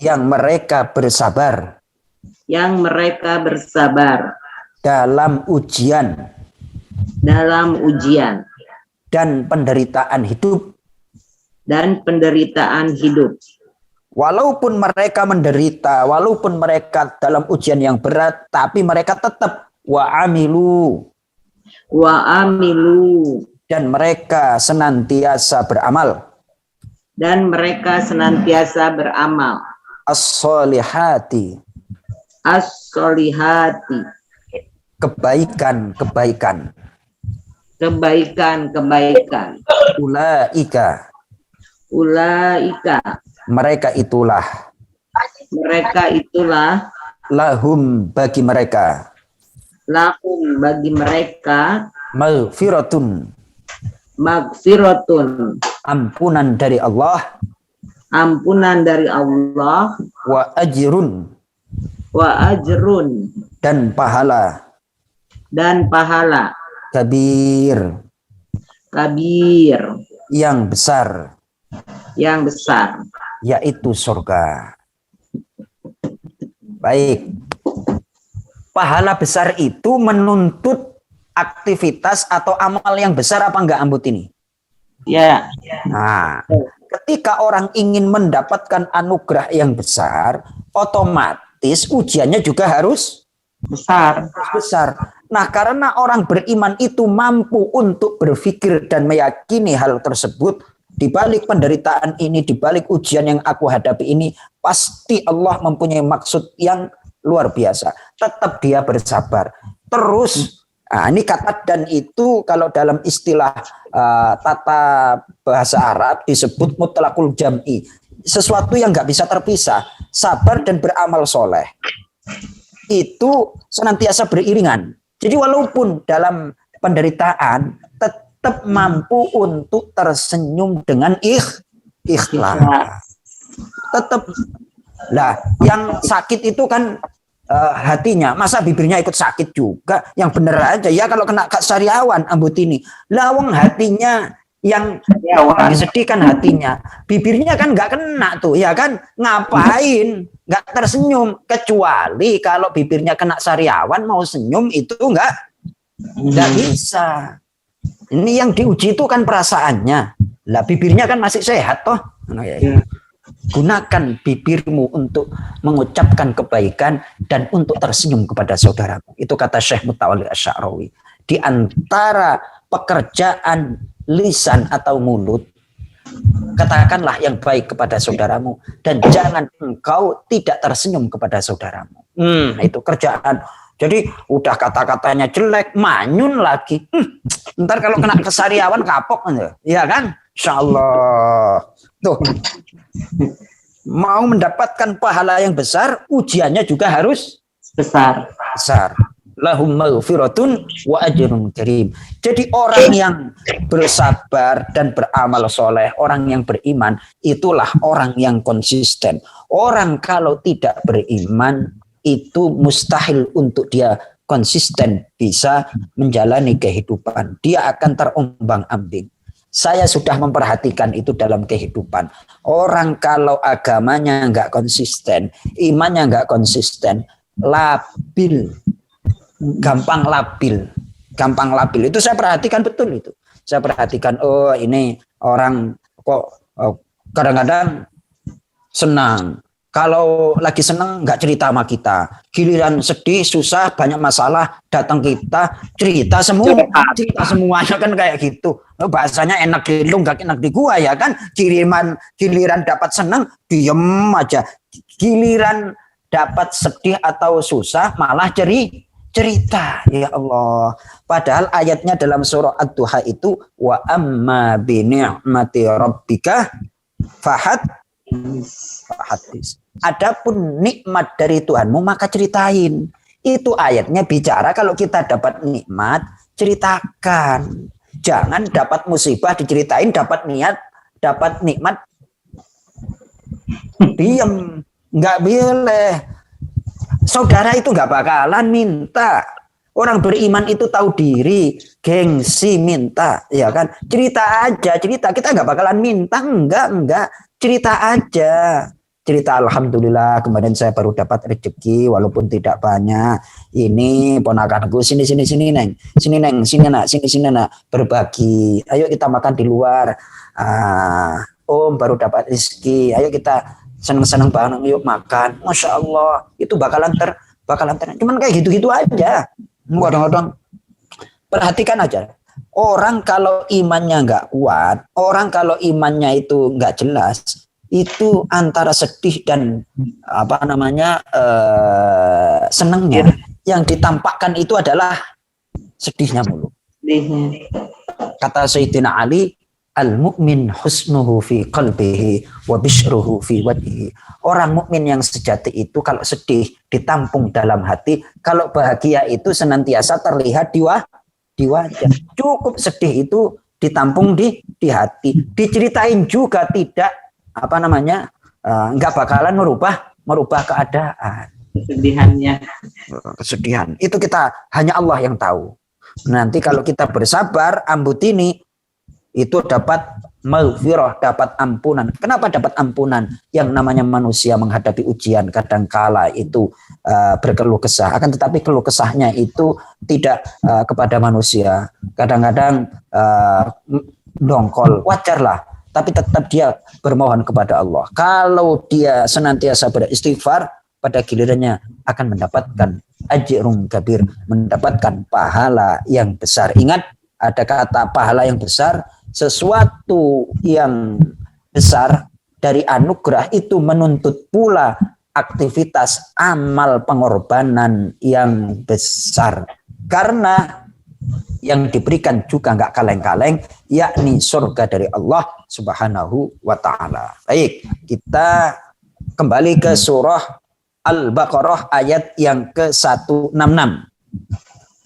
Yang mereka bersabar. Yang mereka bersabar. Dalam ujian. Dan penderitaan hidup. Walaupun mereka menderita, walaupun mereka dalam ujian yang berat, tapi mereka tetap wa'amilu. Dan mereka senantiasa beramal. As-solihati. Kebaikan. Ulaika. Mereka itulah lahum bagi mereka maghfiratun ampunan dari Allah wa ajrun dan pahala kabir yang besar yaitu surga. Baik. Pahala besar itu menuntut aktivitas atau amal yang besar apa enggak, Ambutini? Ya. Nah, ketika orang ingin mendapatkan anugerah yang besar, otomatis ujiannya juga harus besar. Nah, karena orang beriman itu mampu untuk berpikir dan meyakini hal tersebut, di balik penderitaan ini, di balik ujian yang aku hadapi ini, pasti Allah mempunyai maksud yang luar biasa. Tetap dia bersabar. Terus, ini kata dan itu kalau dalam istilah tata bahasa Arab disebut mutlaqul jam'i. Sesuatu yang nggak bisa terpisah. Sabar dan beramal soleh. Itu senantiasa beriringan. Jadi walaupun dalam penderitaan, tetap mampu untuk tersenyum dengan ikhlas. Tetap. Lah, yang sakit itu kan hatinya, masa bibirnya ikut sakit juga? Yang bener aja ya kalau kena Kak Sariawan ambut ini. Lawang hatinya yang sedih kan hatinya, bibirnya kan nggak kena tuh, ya kan? Ngapain? Nggak tersenyum, kecuali kalau bibirnya kena Sariawan mau senyum itu nggak bisa. Ini yang diuji itu kan perasaannya. Lah bibirnya kan masih sehat toh. Gunakan bibirmu untuk mengucapkan kebaikan dan untuk tersenyum kepada saudaramu. Itu kata Syekh Mutawalli Asy-Sya'rawi. Di antara pekerjaan lisan atau mulut, katakanlah yang baik kepada saudaramu dan jangan engkau tidak tersenyum kepada saudaramu. Itu kerjaan. Jadi udah kata-katanya jelek, manyun lagi. Ntar kalau kena kesariawan kapok, ya kan? Insyaallah. Tuh. Mau mendapatkan pahala yang besar, ujiannya juga harus besar. Lahum maghfiratun wa ajrun karim. Jadi orang yang bersabar dan beramal soleh, orang yang beriman, itulah orang yang konsisten. Orang kalau tidak beriman, itu mustahil untuk dia konsisten bisa menjalani kehidupan. Dia akan terombang-ambing. Saya sudah memperhatikan itu dalam kehidupan. Orang kalau agamanya nggak konsisten, imannya nggak konsisten, labil. Gampang labil. Itu saya perhatikan betul itu. Saya perhatikan, oh ini orang kok kadang-kadang senang. Kalau lagi senang nggak cerita sama kita. Giliran sedih, susah, banyak masalah, datang kita cerita semuanya kan kayak gitu. Bahasanya enak di lu, nggak enak di gua ya kan. Giliran dapat senang, diem aja. Giliran dapat sedih atau susah, malah cerita. Ya Allah. Padahal ayatnya dalam surah Ad-Duha itu wa amma bi ni'mati rabbika fahadis. Adapun nikmat dari Tuhanmu maka ceritain. Itu ayatnya bicara kalau kita dapat nikmat, ceritakan. Jangan dapat musibah diceritain, dapat nikmat diam. Nggak boleh. Saudara itu nggak bakalan minta. Orang beriman itu tahu diri, gengsi minta, ya kan? Cerita aja, cerita. Kita nggak bakalan minta, enggak. Cerita aja. Cerita alhamdulillah kemarin saya baru dapat rezeki walaupun tidak banyak. Ini ponakanku sini neng. Sini nak berbagi. Ayo kita makan di luar. Om baru dapat rezeki. Ayo kita seneng-seneng bareng yuk makan. Masya Allah itu bakalan ter. Cuman kayak gitu-gitu aja. Kadang-kadang perhatikan aja. Orang kalau imannya nggak kuat, orang kalau imannya itu nggak jelas, itu antara sedih dan senengnya. Yang ditampakkan itu adalah sedihnya mulu. Kata Sayyidina Ali, al-mu'min husnuhu fi qalbihi wa bishruhu fi wajhihi. Orang mukmin yang sejati itu kalau sedih ditampung dalam hati, kalau bahagia itu senantiasa terlihat di wajah. Cukup sedih itu ditampung di hati. Diceritain juga tidak nggak bakalan merubah keadaan. Kesedihan itu hanya Allah yang tahu. Nanti kalau kita bersabar, ambut ini itu dapat maghfirah, dapat ampunan. Kenapa dapat ampunan? Yang namanya manusia menghadapi ujian kadangkala itu berkeluh kesah. Akan tetapi keluh kesahnya itu tidak kepada manusia. Kadang-kadang dongkol, wajarlah. Tapi tetap dia bermohon kepada Allah. Kalau dia senantiasa beristighfar, pada gilirannya akan mendapatkan ajrun kabir, mendapatkan pahala yang besar. Ingat, ada kata pahala yang besar, sesuatu yang besar dari anugerah itu menuntut pula aktivitas amal pengorbanan yang besar. Karena yang diberikan juga nggak kaleng-kaleng, yakni surga dari Allah Subhanahu wa ta'ala. Baik, kita kembali ke surah Al-Baqarah ayat yang ke-166.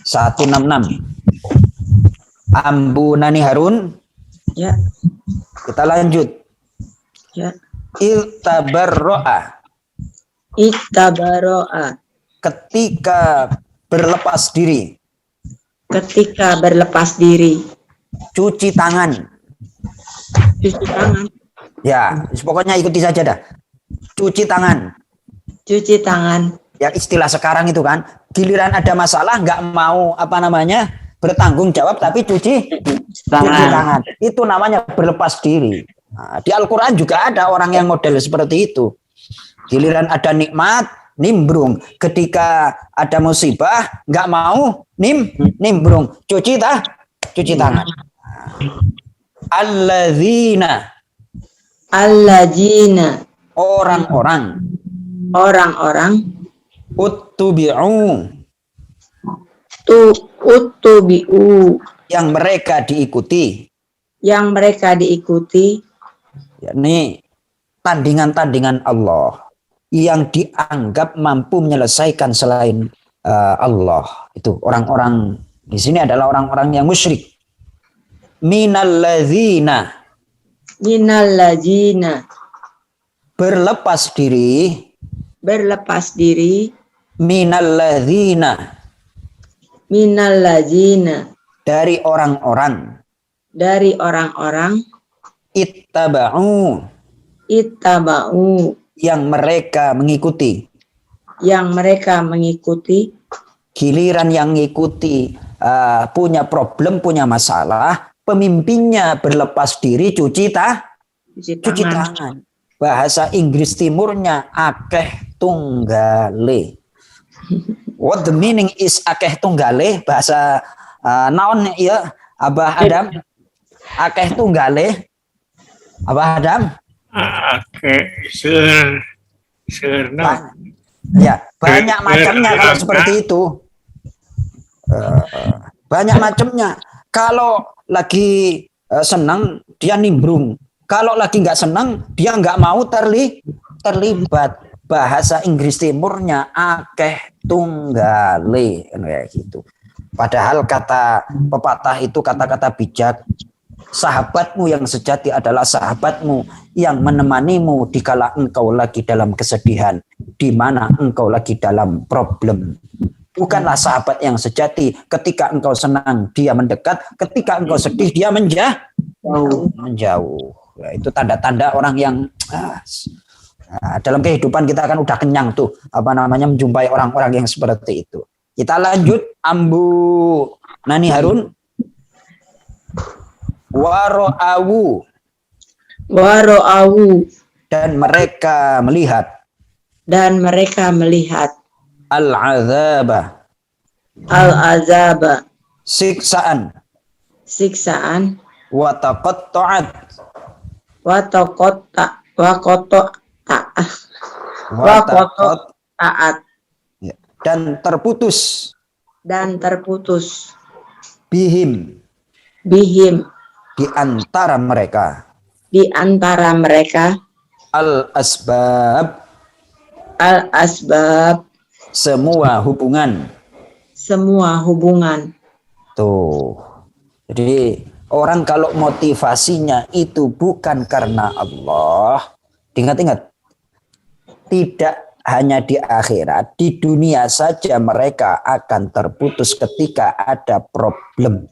166. Ambu Nani Harun. Ya. Kita lanjut. Ya. Iltabarro'a. Ittabaro'a. Ketika berlepas diri. Ketika berlepas diri. Cuci tangan. Cuci tangan. Ya, pokoknya ikuti saja dah. Cuci tangan. Cuci tangan. Ya, istilah sekarang itu kan, giliran ada masalah nggak mau bertanggung jawab tapi cuci tangan. Itu namanya berlepas diri. Nah, di Al-Quran juga ada orang yang model seperti itu. Giliran ada nikmat, nimbrung. Ketika ada musibah, nggak mau nimbrung. Cuci tangan. Alladzina. Orang-orang. Uttubi'u. Uttubi'u. Yang mereka diikuti. Yakni tandingan-tandingan Allah yang dianggap mampu menyelesaikan selain Allah. Itu orang-orang di sini adalah orang-orang yang musyrik. Minalladzina. Berlepas diri. Minalladzina. Dari orang-orang. Ittaba'u. Yang mereka mengikuti. Giliran yang mengikuti punya problem, punya masalah, pemimpinnya berlepas diri cuci tangan. Bahasa Inggris Timurnya akeh tunggale. What the meaning is akeh tunggale? Bahasa naon ya Abah Adam? Akeh tunggale. Abah Adam? Ya, banyak macamnya kalau seperti itu. Banyak macamnya. Kalau lagi senang dia nimbrung. Kalau lagi nggak senang dia nggak mau terlibat. Bahasa Inggris Timurnya akeh tunggale kayak gitu. Padahal kata pepatah itu kata-kata bijak. Sahabatmu yang sejati adalah sahabatmu yang menemanimu dikala engkau lagi dalam kesedihan, di mana engkau lagi dalam problem. Bukanlah sahabat yang sejati ketika engkau senang dia mendekat, ketika engkau sedih dia menjauh. Ya, itu tanda-tanda orang yang dalam kehidupan kita kan udah kenyang tuh menjumpai orang-orang yang seperti itu. Kita lanjut Ambu Nani Harun. Waro'awu. Dan mereka melihat. Al-azaba. Siksaan. Wa taqatta'at. Dan terputus. Bihim. Di antara mereka. Al-asbab. Semua hubungan. Tuh. Jadi orang kalau motivasinya itu bukan karena Allah, ingat-ingat, tidak hanya di akhirat, di dunia saja mereka akan terputus ketika ada problem.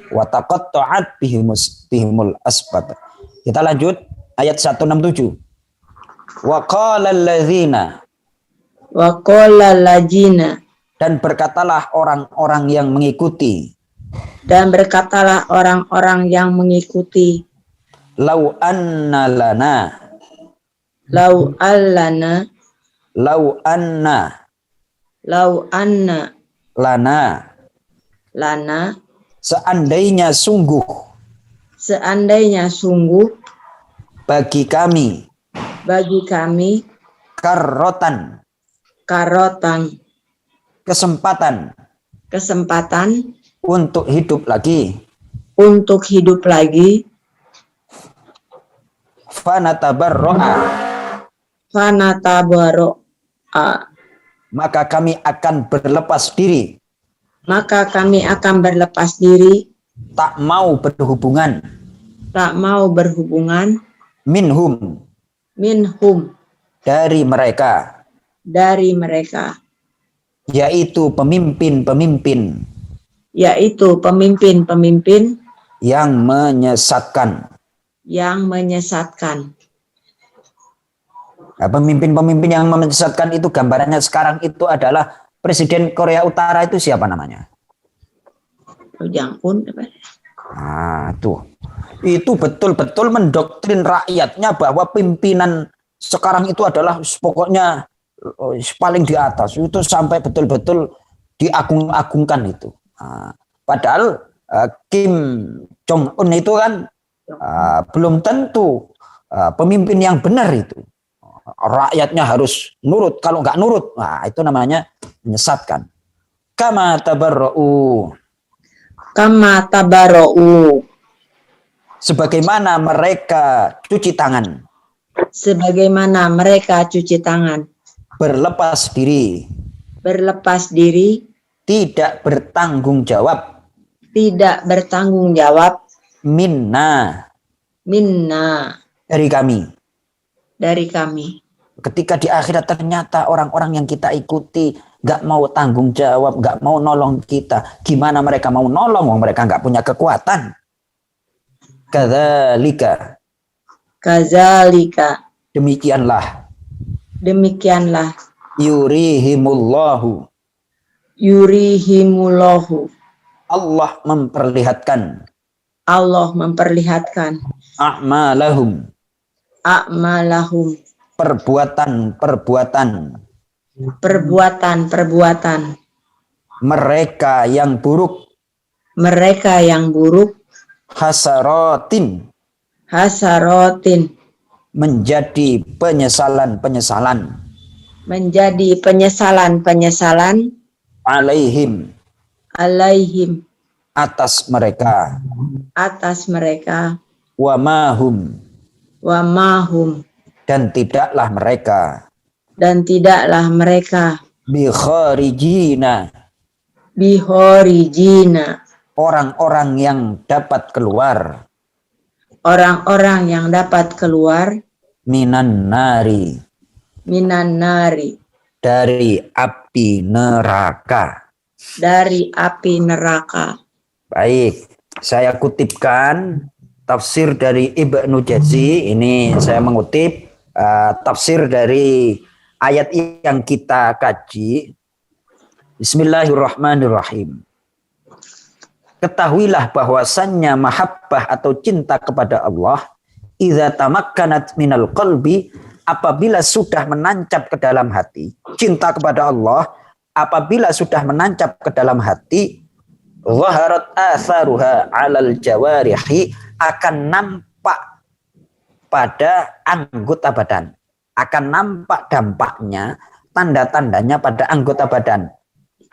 Wa taqatta'at bihimul asbab. Kita lanjut ayat 167. Wa qala alladzina. Dan berkatalah orang-orang yang mengikuti. Lau anna lana lau anna lau anna lana, lana, seandainya sungguh seandainya sungguh bagi kami karrotan, kesempatan untuk hidup lagi, fanatabarro'a, maka kami akan berlepas diri, tak mau berhubungan minhum, dari mereka, yaitu pemimpin-pemimpin yang menyesatkan. Nah, pemimpin-pemimpin yang menyesatkan itu gambarannya sekarang itu adalah Presiden Korea Utara itu siapa namanya? Nah, tuh. Itu betul-betul mendoktrin rakyatnya bahwa pimpinan sekarang itu adalah pokoknya paling di atas. Itu sampai betul-betul diagung-agungkan itu. Nah, padahal Kim Jong-un itu kan belum tentu pemimpin yang benar itu. Rakyatnya harus nurut. Kalau nggak nurut, nah itu namanya menyesatkan. Kama tabarra'u. Sebagaimana mereka cuci tangan. Berlepas diri. Tidak bertanggung jawab. Minna. Dari kami. Ketika di akhirat ternyata orang-orang yang kita ikuti nggak mau tanggung jawab, nggak mau nolong kita. Gimana mereka mau nolong? Mereka nggak punya kekuatan. Kadzalika. Demikianlah. Yurihimullahu. Allah memperlihatkan. A'malahum. Perbuatan. Mereka yang buruk. Hasaratin. Menjadi penyesalan. Alaihim. Atas mereka. Wa mahum. Dan tidaklah mereka. Bikharijina. Orang-orang yang dapat keluar. Minan nari. Dari api neraka. Baik, saya kutipkan tafsir dari Ibnu Jazzi. Ini saya mengutip tafsir dari ayat yang kita kaji. Bismillahirrahmanirrahim. Ketahuilah bahwasannya mahabbah atau cinta kepada Allah idza tamakkanat minal qalbi, apabila sudah menancap ke dalam hati. Cinta kepada Allah apabila sudah menancap ke dalam hati, zaharat atharuha 'alal jawarihi, akan nampak pada anggota badan. Akan nampak dampaknya, tanda-tandanya pada anggota badan.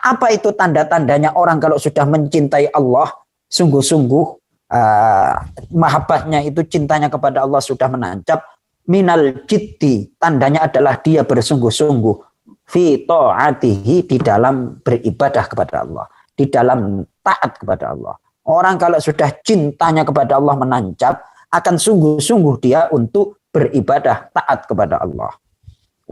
Apa itu tanda-tandanya orang kalau sudah mencintai Allah sungguh-sungguh, mahabbahnya itu, cintanya kepada Allah sudah menancap. Minal jiddi, tandanya adalah dia bersungguh-sungguh fi ta'atihi, di dalam beribadah kepada Allah, di dalam taat kepada Allah. Orang kalau sudah cintanya kepada Allah menancap, akan sungguh-sungguh dia untuk beribadah taat kepada Allah.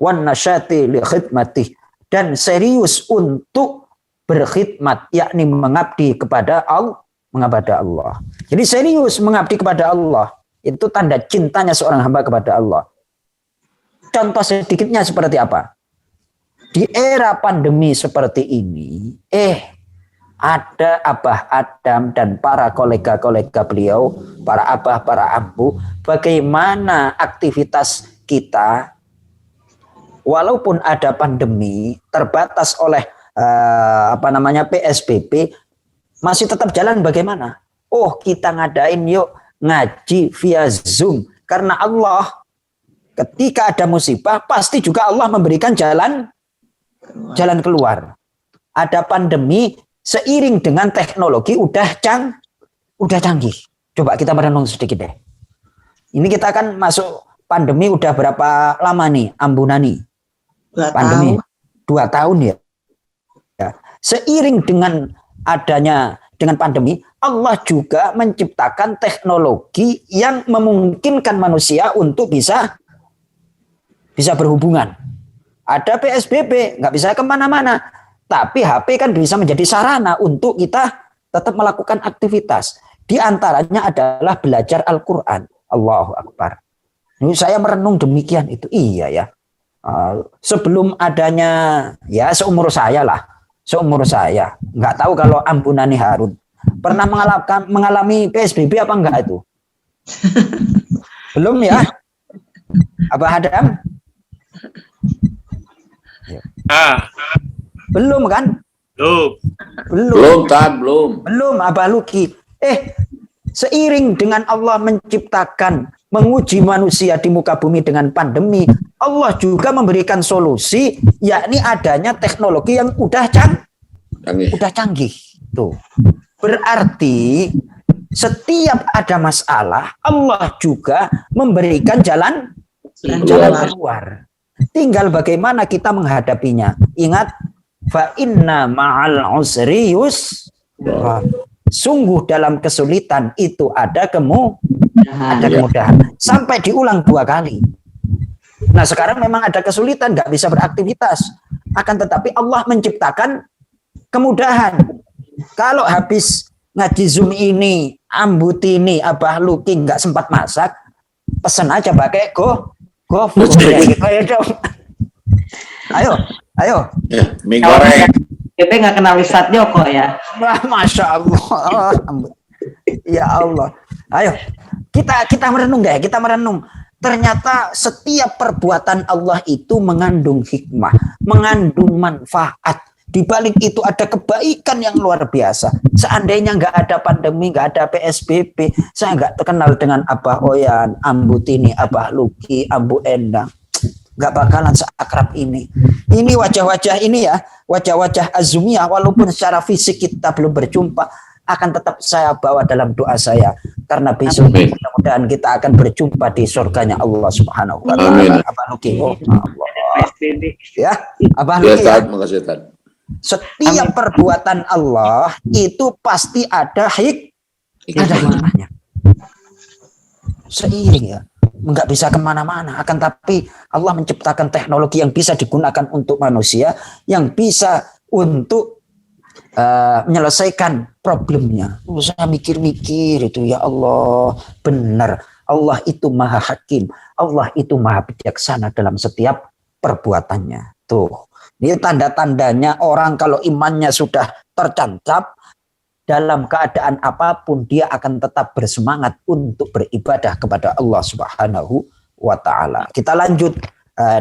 Wan nasyati li khidmatih, dan serius untuk berkhidmat, yakni mengabdi kepada Allah. Jadi serius mengabdi kepada Allah, itu tanda cintanya seorang hamba kepada Allah. Contoh sedikitnya seperti apa? Di era pandemi seperti ini, ada Abah Adam dan para kolega-kolega beliau, para abah, para ambu, bagaimana aktivitas kita walaupun ada pandemi, terbatas oleh PSBB, masih tetap jalan bagaimana? Oh, kita ngadain yuk ngaji via Zoom. Karena Allah ketika ada musibah pasti juga Allah memberikan jalan keluar. Ada pandemi seiring dengan teknologi udah canggih. Coba kita merenung sedikit deh. Ini kita akan masuk pandemi udah berapa lama nih, Ambunani? 2 Pandemi tahun. 2 tahun ya. Seiring dengan dengan pandemi, Allah juga menciptakan teknologi yang memungkinkan manusia untuk bisa berhubungan. Ada PSBB, nggak bisa kemana-mana. Tapi HP kan bisa menjadi sarana untuk kita tetap melakukan aktivitas. Di antaranya adalah belajar Al-Quran. Allahu Akbar. Ini saya merenung demikian itu. Iya ya. Sebelum adanya, ya seumur saya, nggak tahu kalau Ambunani Harun pernah mengalami PSBB apa enggak itu? Belum ya? Abah Adam? Belum kan? Belum. Belum Abah Luki. Seiring dengan Allah menciptakan, menguji manusia di muka bumi dengan pandemi, Allah juga memberikan solusi, yakni adanya teknologi yang udah canggih. Tuh. Berarti setiap ada masalah, Allah juga memberikan jalan keluar. Tinggal bagaimana kita menghadapinya. Ingat, fa inna ma'al usri yusra. Sungguh dalam kesulitan itu ada kemudahan. Sampai diulang 2 kali. Nah sekarang memang ada kesulitan, nggak bisa beraktivitas. Akan tetapi Allah menciptakan kemudahan. Kalau habis ngaji Zoom ini, Ambutini, Abah Luki nggak sempat masak, pesan aja pakai GoFood. Ayo. Mie goreng. Kita nggak kenal Ustadz Joko ya. Masya Allah. Ya Allah. Ayo, kita merenung deh, Ternyata setiap perbuatan Allah itu mengandung hikmah, mengandung manfaat. Di balik itu ada kebaikan yang luar biasa. Seandainya nggak ada pandemi, nggak ada PSBB, saya nggak terkenal dengan Abah Oyan, Ambutini, Abah Luki, Ambu Endang. Nggak bakalan seakrab ini. Ini wajah-wajah ini ya, wajah-wajah Azumiyah, walaupun secara fisik kita belum berjumpa, akan tetap saya bawa dalam doa saya. Karena besok mudah-mudahan kita akan berjumpa di surganya Allah Subhanahu wa Ta'ala. Abah Luki. Oh, Allah. Ya, Abah Luki ya. Setiap perbuatan Allah itu pasti ada hikmahnya. Seiring ya. Nggak bisa kemana-mana, akan tapi Allah menciptakan teknologi yang bisa digunakan untuk manusia, yang bisa untuk menyelesaikan problemnya. Saya mikir-mikir itu, ya Allah, benar, Allah itu maha hakim, Allah itu maha bijaksana dalam setiap perbuatannya. Tuh, ini tanda-tandanya orang kalau imannya sudah tercancap, dalam keadaan apapun dia akan tetap bersemangat untuk beribadah kepada Allah Subhanahu wa Ta'ala. Kita lanjut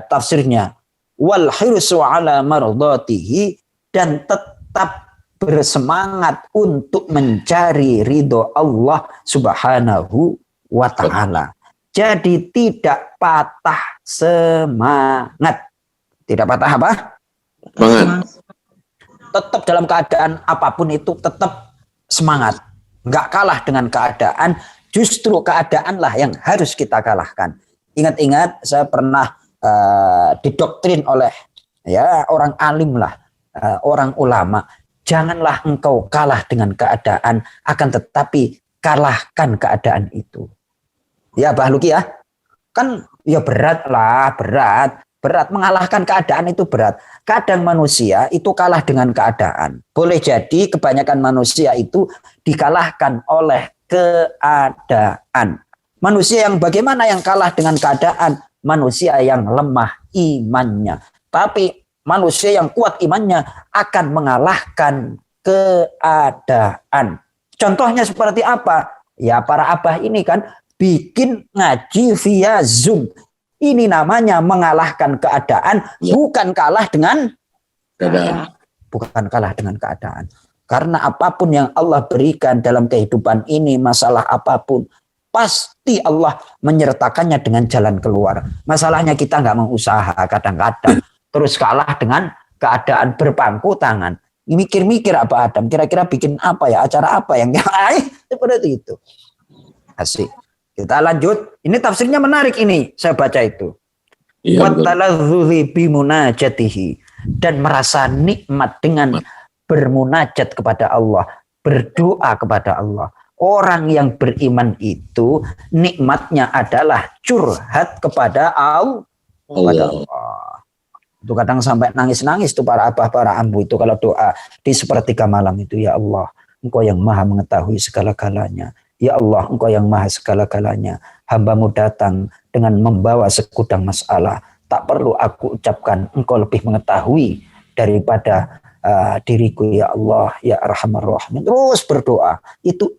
tafsirnya. Wal hirsu ala mardatihi, dan tetap bersemangat untuk mencari ridho Allah Subhanahu wa Ta'ala. Jadi tidak patah semangat. Tidak patah apa? Semangat. Tetap dalam keadaan apapun itu tetap semangat, nggak kalah dengan keadaan, justru keadaanlah yang harus kita kalahkan. Ingat-ingat, saya pernah didoktrin oleh orang alim lah, orang ulama, janganlah engkau kalah dengan keadaan, akan tetapi kalahkan keadaan itu. Ya Bah Luki ya, kan ya berat mengalahkan keadaan itu berat. Kadang manusia itu kalah dengan keadaan. Boleh jadi kebanyakan manusia itu dikalahkan oleh keadaan. Manusia yang bagaimana yang kalah dengan keadaan? Manusia yang lemah imannya. Tapi manusia yang kuat imannya akan mengalahkan keadaan. Contohnya seperti apa? Ya para abah ini kan bikin ngaji via Zoom. Ini namanya mengalahkan keadaan, Ya. bukan kalah dengan Keadaan. bukan kalah dengan keadaan. Karena apapun yang Allah berikan dalam kehidupan ini, masalah apapun, pasti Allah menyertakannya dengan jalan keluar. Masalahnya kita nggak mau usaha kadang-kadang, terus kalah dengan keadaan, berpangku tangan. Mikir-mikir apa Adam, kira-kira bikin apa ya, acara apa yang seperti itu. Asik. Kita lanjut. Ini tafsirnya menarik ini, saya baca itu. Iya, betul. Watalazzuhi bimunajatihi, dan merasa nikmat dengan bermunajat kepada Allah, berdoa kepada Allah. Orang yang beriman itu nikmatnya adalah curhat kepada Allah. Itu kadang sampai nangis-nangis tuh para abah, para ambu itu kalau doa di sepertiga malam itu, ya Allah, Engkau yang maha mengetahui segala-galanya. Ya Allah, Engkau yang maha segala-galanya. Hambamu datang dengan membawa segudang masalah. Tak perlu aku ucapkan, Engkau lebih mengetahui daripada diriku, ya Allah, ya Arhamar Rahimin. Terus berdoa. Itu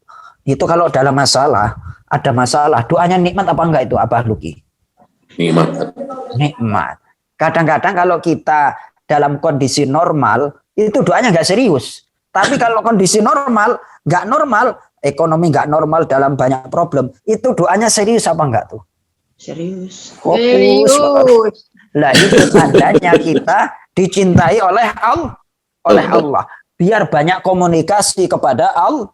kalau dalam masalah, ada masalah, doanya nikmat apa enggak itu, Abah Luki? Nikmat. Kadang-kadang kalau kita dalam kondisi normal, itu doanya enggak serius. Tapi kalau kondisi normal, enggak normal, ekonomi enggak normal, dalam banyak problem, itu doanya serius apa enggak tuh? Serius. Fokus. Lah itu tandanya kita dicintai oleh Allah. Biar banyak komunikasi kepada Allah.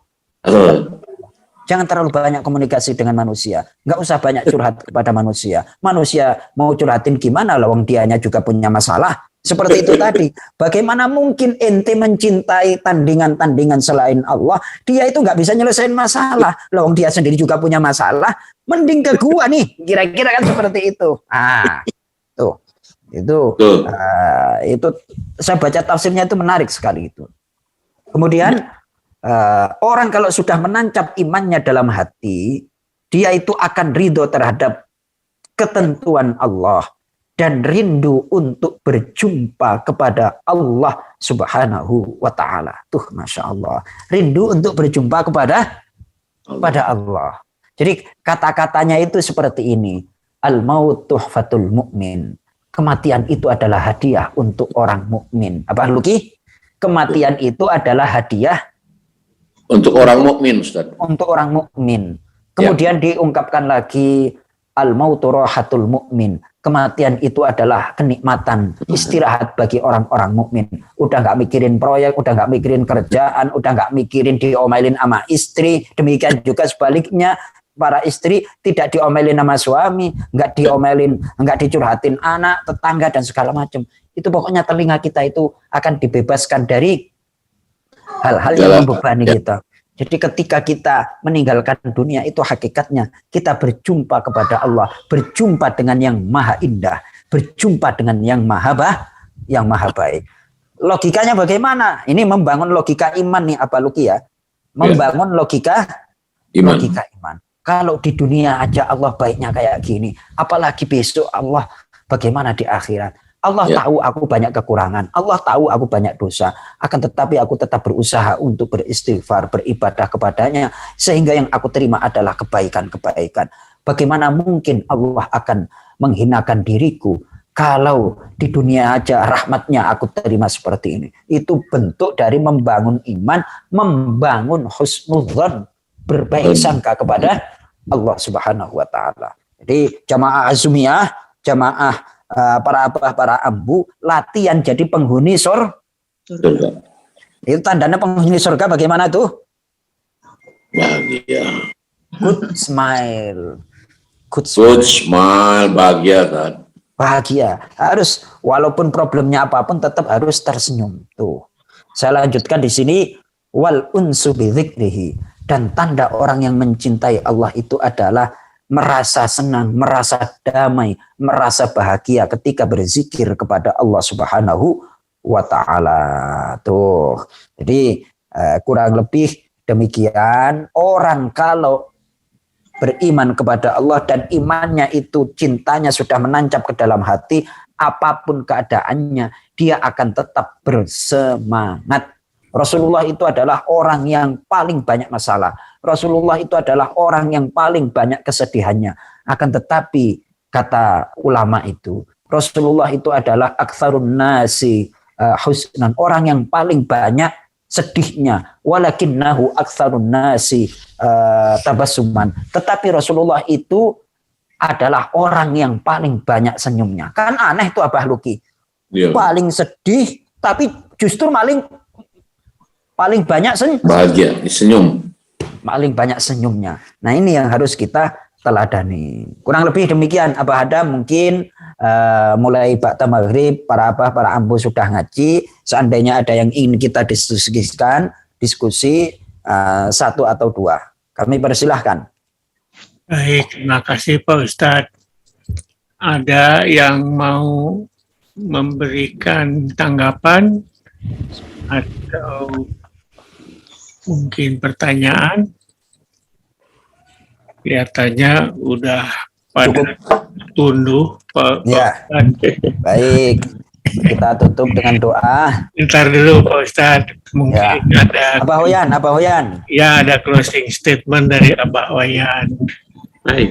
Jangan terlalu banyak komunikasi dengan manusia. Nggak usah banyak curhat kepada manusia. Manusia mau curhatin gimana, lawang dianya juga punya masalah. Seperti itu tadi. Bagaimana mungkin ente mencintai tandingan-tandingan selain Allah? Dia itu nggak bisa nyelesain masalah. Lawang dia sendiri juga punya masalah. Mending ke gua nih. Kira-kira kan seperti itu. Tuh. Itu saya baca tafsirnya itu menarik sekali itu. Kemudian orang kalau sudah menancap imannya dalam hati, dia itu akan ridho terhadap ketentuan Allah dan rindu untuk berjumpa kepada Allah Subhanahu wa Ta'ala. Tuh, Masya Allah, rindu untuk berjumpa kepada Allah. Jadi kata-katanya itu seperti ini: al-maut tuhfatul mu'min. Kematian itu adalah hadiah untuk orang mukmin. Apa Luki? Kematian itu adalah hadiah untuk orang mukmin, Ustaz. Untuk orang mukmin. Kemudian diungkapkan lagi al-mautu rahatul mukmin. Kematian itu adalah kenikmatan, istirahat bagi orang-orang mukmin. Udah nggak mikirin proyek, udah nggak mikirin kerjaan, udah nggak mikirin diomelin sama istri. Demikian juga sebaliknya, para istri tidak diomelin sama suami, nggak diomelin, nggak dicurhatin anak, tetangga dan segala macam. Itu pokoknya telinga kita itu akan dibebaskan dari hal-hal yang membebani kita. Jadi ketika kita meninggalkan dunia itu hakikatnya kita berjumpa kepada Allah, berjumpa dengan yang maha indah, berjumpa dengan yang maha baik. Logikanya bagaimana? Ini membangun logika iman nih, apa Luki ya? Membangun logika iman. Kalau di dunia aja Allah baiknya kayak gini, apalagi besok Allah bagaimana di akhirat? Allah tahu aku banyak kekurangan, Allah tahu aku banyak dosa, akan tetapi aku tetap berusaha untuk beristighfar, beribadah kepadanya, sehingga yang aku terima adalah kebaikan-kebaikan. Bagaimana mungkin Allah akan menghinakan diriku kalau di dunia aja rahmatnya aku terima seperti ini? Itu bentuk dari membangun iman, membangun husnudzon, berbaik sangka kepada Allah Subhanahu wa Ta'ala. Jadi jamaah azumiyah, jamaah para ambu, latihan jadi penghuni surga. Itu tandanya penghuni surga bagaimana tuh? Bahagia. Good smile. Good smile, bahagia kan? Bahagia. Harus walaupun problemnya apapun tetap harus tersenyum. Tuh. Saya lanjutkan di sini, wal unsu bi dzikrihi, dan tanda orang yang mencintai Allah itu adalah merasa senang, merasa damai, merasa bahagia ketika berzikir kepada Allah Subhanahu wa Ta'ala. Tuh. Jadi kurang lebih demikian. Orang kalau beriman kepada Allah dan imannya itu, cintanya sudah menancap ke dalam hati, apapun keadaannya dia akan tetap bersemangat. Rasulullah itu adalah orang yang paling banyak masalah. Rasulullah itu adalah orang yang paling banyak kesedihannya. Akan tetapi kata ulama itu. Rasulullah itu adalah aktsarun nasi husnan, orang yang paling banyak sedihnya, walakinnahu aktsarun nasi tabassuman. Tetapi Rasulullah itu adalah orang yang paling banyak senyumnya. Kan aneh itu Abah Luki. Iya. Paling sedih tapi justru paling banyak Bahagia, senyum. paling banyak senyumnya. Nah, ini yang harus kita teladani. Kurang lebih demikian Abah Adam. Mungkin mulai ba'da maghrib para abah, para ambo sudah ngaji. Seandainya ada yang ingin kita diskusi satu atau dua, kami persilahkan. Baik, terima kasih Pak Ustadz. Ada yang mau memberikan tanggapan atau mungkin pertanyaan? Kelihatannya udah pada tunduh Pak Ya. Ustadz. Baik, kita tutup dengan doa. Ntar dulu Pak Ustadz, mungkin ada Abah Hoyan. ya ada closing statement dari Abah Wayan. Baik.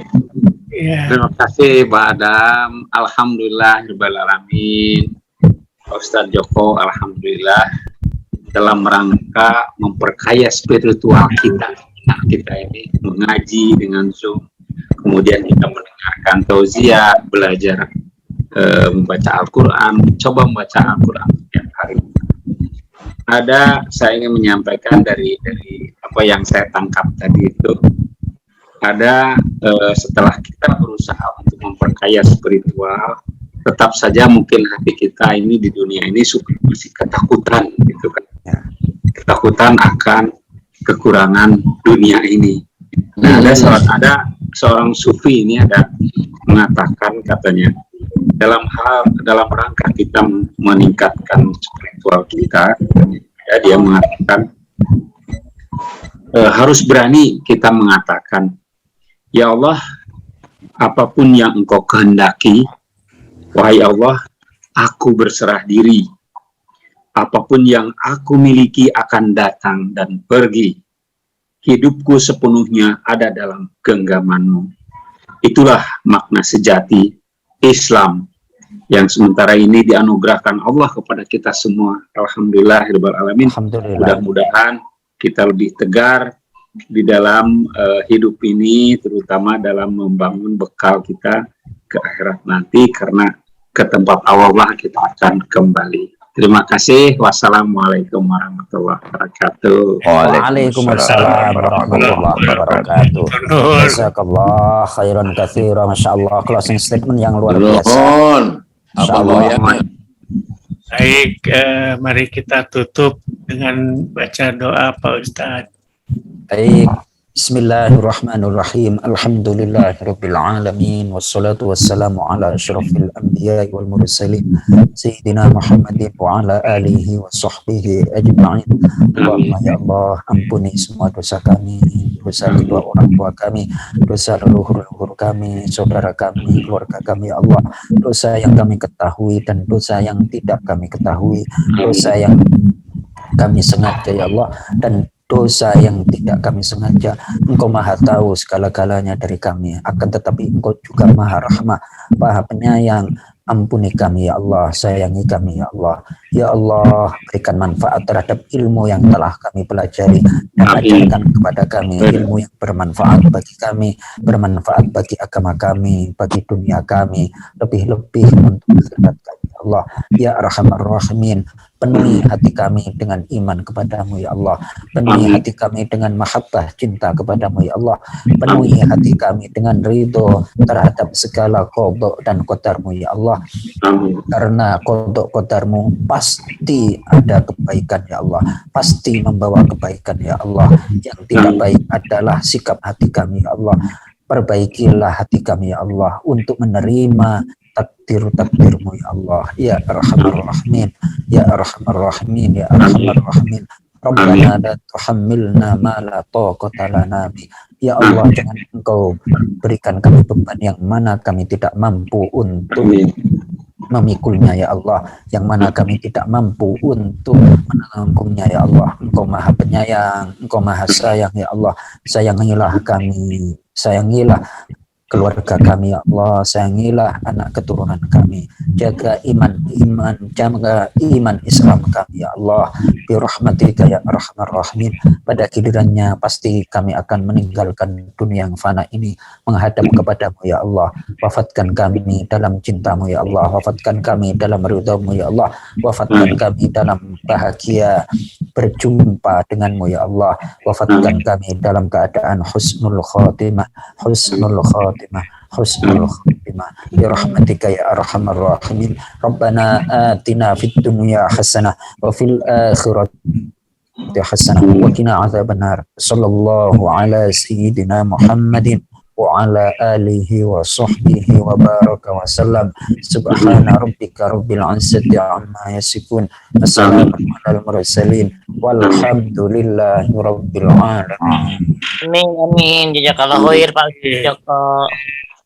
Ya, Terima kasih Pak Adam. Alhamdulillah rabbil alamin. Ustadz Joko, alhamdulillah dalam rangka memperkaya spiritual kita ini mengaji dengan Zoom. Kemudian kita mendengarkan tausiah, belajar membaca Al-Quran, coba membaca Al-Quran setiap hari. Saya ingin menyampaikan dari apa yang saya tangkap tadi itu. Setelah kita berusaha untuk memperkaya spiritual, tetap saja mungkin hati kita ini di dunia ini masih ketakutan gitu kan. Ketakutan akan kekurangan dunia ini. Nah, ada seorang sufi ini ada mengatakan, katanya dalam rangka kita meningkatkan spiritual kita, dia mengatakan harus berani kita mengatakan, ya Allah, apapun yang Engkau kehendaki, wahai Allah, aku berserah diri. Apapun yang aku miliki akan datang dan pergi. Hidupku sepenuhnya ada dalam genggaman-Mu. Itulah makna sejati Islam yang sementara ini dianugerahkan Allah kepada kita semua. Alhamdulillahirabbil alamin. Mudah-mudahan kita lebih tegar di dalam hidup ini, terutama dalam membangun bekal kita ke akhirat nanti, karena ke tempat Allah kita akan kembali. Terima kasih. Wassalamualaikum warahmatullahi wabarakatuh. Waalaikumsalam warahmatullahi wabarakatuh. Jazakallah khairan katsiran. Masyaallah, closing statement yang luar biasa. Insyaallah. Baik, mari kita tutup dengan baca doa Pak Ustadz. Baik. Bismillahirrahmanirrahim. Alhamdulillahirabbil alamin wassalatu wassalamu ala asyrafil anbiya'i wal mursalin sayyidina Muhammadin wa ala alihi wa sahbihi ajma'in. Allahumma ya Allah, ampuni semua dosa kami, dosa kedua orang tua kami, dosa leluhur-leluhur kami, saudara kami, keluarga kami ya Allah, dosa yang kami ketahui dan dosa yang tidak kami ketahui, dosa yang kami sengaja ya Allah dan dosa yang tidak kami sengaja. Engkau maha tahu segala-galanya dari kami, akan tetapi Engkau juga maha rahmah, maha penyayang. Ampuni kami ya Allah, sayangi kami ya Allah. Ya Allah, berikan manfaat terhadap ilmu yang telah kami pelajari dan ajarkan kepada kami, ilmu yang bermanfaat bagi kami, bermanfaat bagi agama kami, bagi dunia kami, lebih-lebih untuk akhirat kami ya Allah. Ya Arhamar Rahimin, penuhi hati kami dengan iman kepadamu ya Allah, penuhi hati kami dengan mahabbah cinta kepadamu ya Allah, penuhi hati kami dengan ridho terhadap segala qada dan qadarmu ya Allah. Karena qada qadarmu pasti ada kebaikan ya Allah, pasti membawa kebaikan ya Allah. Yang tidak baik adalah sikap hati kami ya Allah. Perbaikilah hati kami ya Allah untuk menerima takdir-takdirmu ya Allah. Ya Arhamar Rahimin, Ya Arhamar Rahimin, Ya Arhamar Rahimin. Rabbana la tuhammilna ma la taqata lana bi. Ya Allah, jangan Engkau berikan kami beban yang mana kami tidak mampu untuk memikulnya ya Allah, yang mana kami tidak mampu untuk menanggungnya ya Allah. Engkau maha penyayang, Engkau maha sayang ya Allah. Sayangilah kami, sayangilah keluarga kami ya Allah, sayangilah anak keturunan kami, jaga jaga iman Islam kami ya Allah, birahmatika ya arhamar rahimin. Pada gilirannya pasti kami akan meninggalkan dunia yang fana ini, menghadap kepadamu ya Allah. Wafatkan kami dalam cintamu ya Allah, wafatkan kami dalam ridhamu ya Allah, wafatkan kami dalam bahagia berjumpa denganmu ya Allah, wafatkan kami dalam keadaan husnul khotimah birahmatika ya arhamar rahimin. Rabbana atina fid dunya hasanah wa fil akhirati hasanah wa qina adzabannar. Sallallahu ala sayyidina Muhammadin wa ala alihi wa sahbihi wa baraka wa sallam. Subhana rabbika rabbil izzati amma yasifun, wassalamun alal mursalin, walhamdulillahi rabbil alamin. Amin. Jazakallah khair Pak Joko.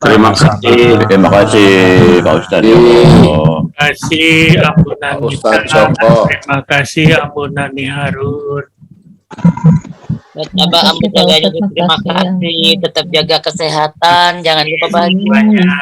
Terima kasih. Terima kasih Pak Ustadz. Terima kasih ampunan Ustadz kita. Joko. Terima kasih ampunan Harun. Terima kasih. Terima kasih. Tetap jaga kesehatan. Jangan lupa bahagia. Banyak.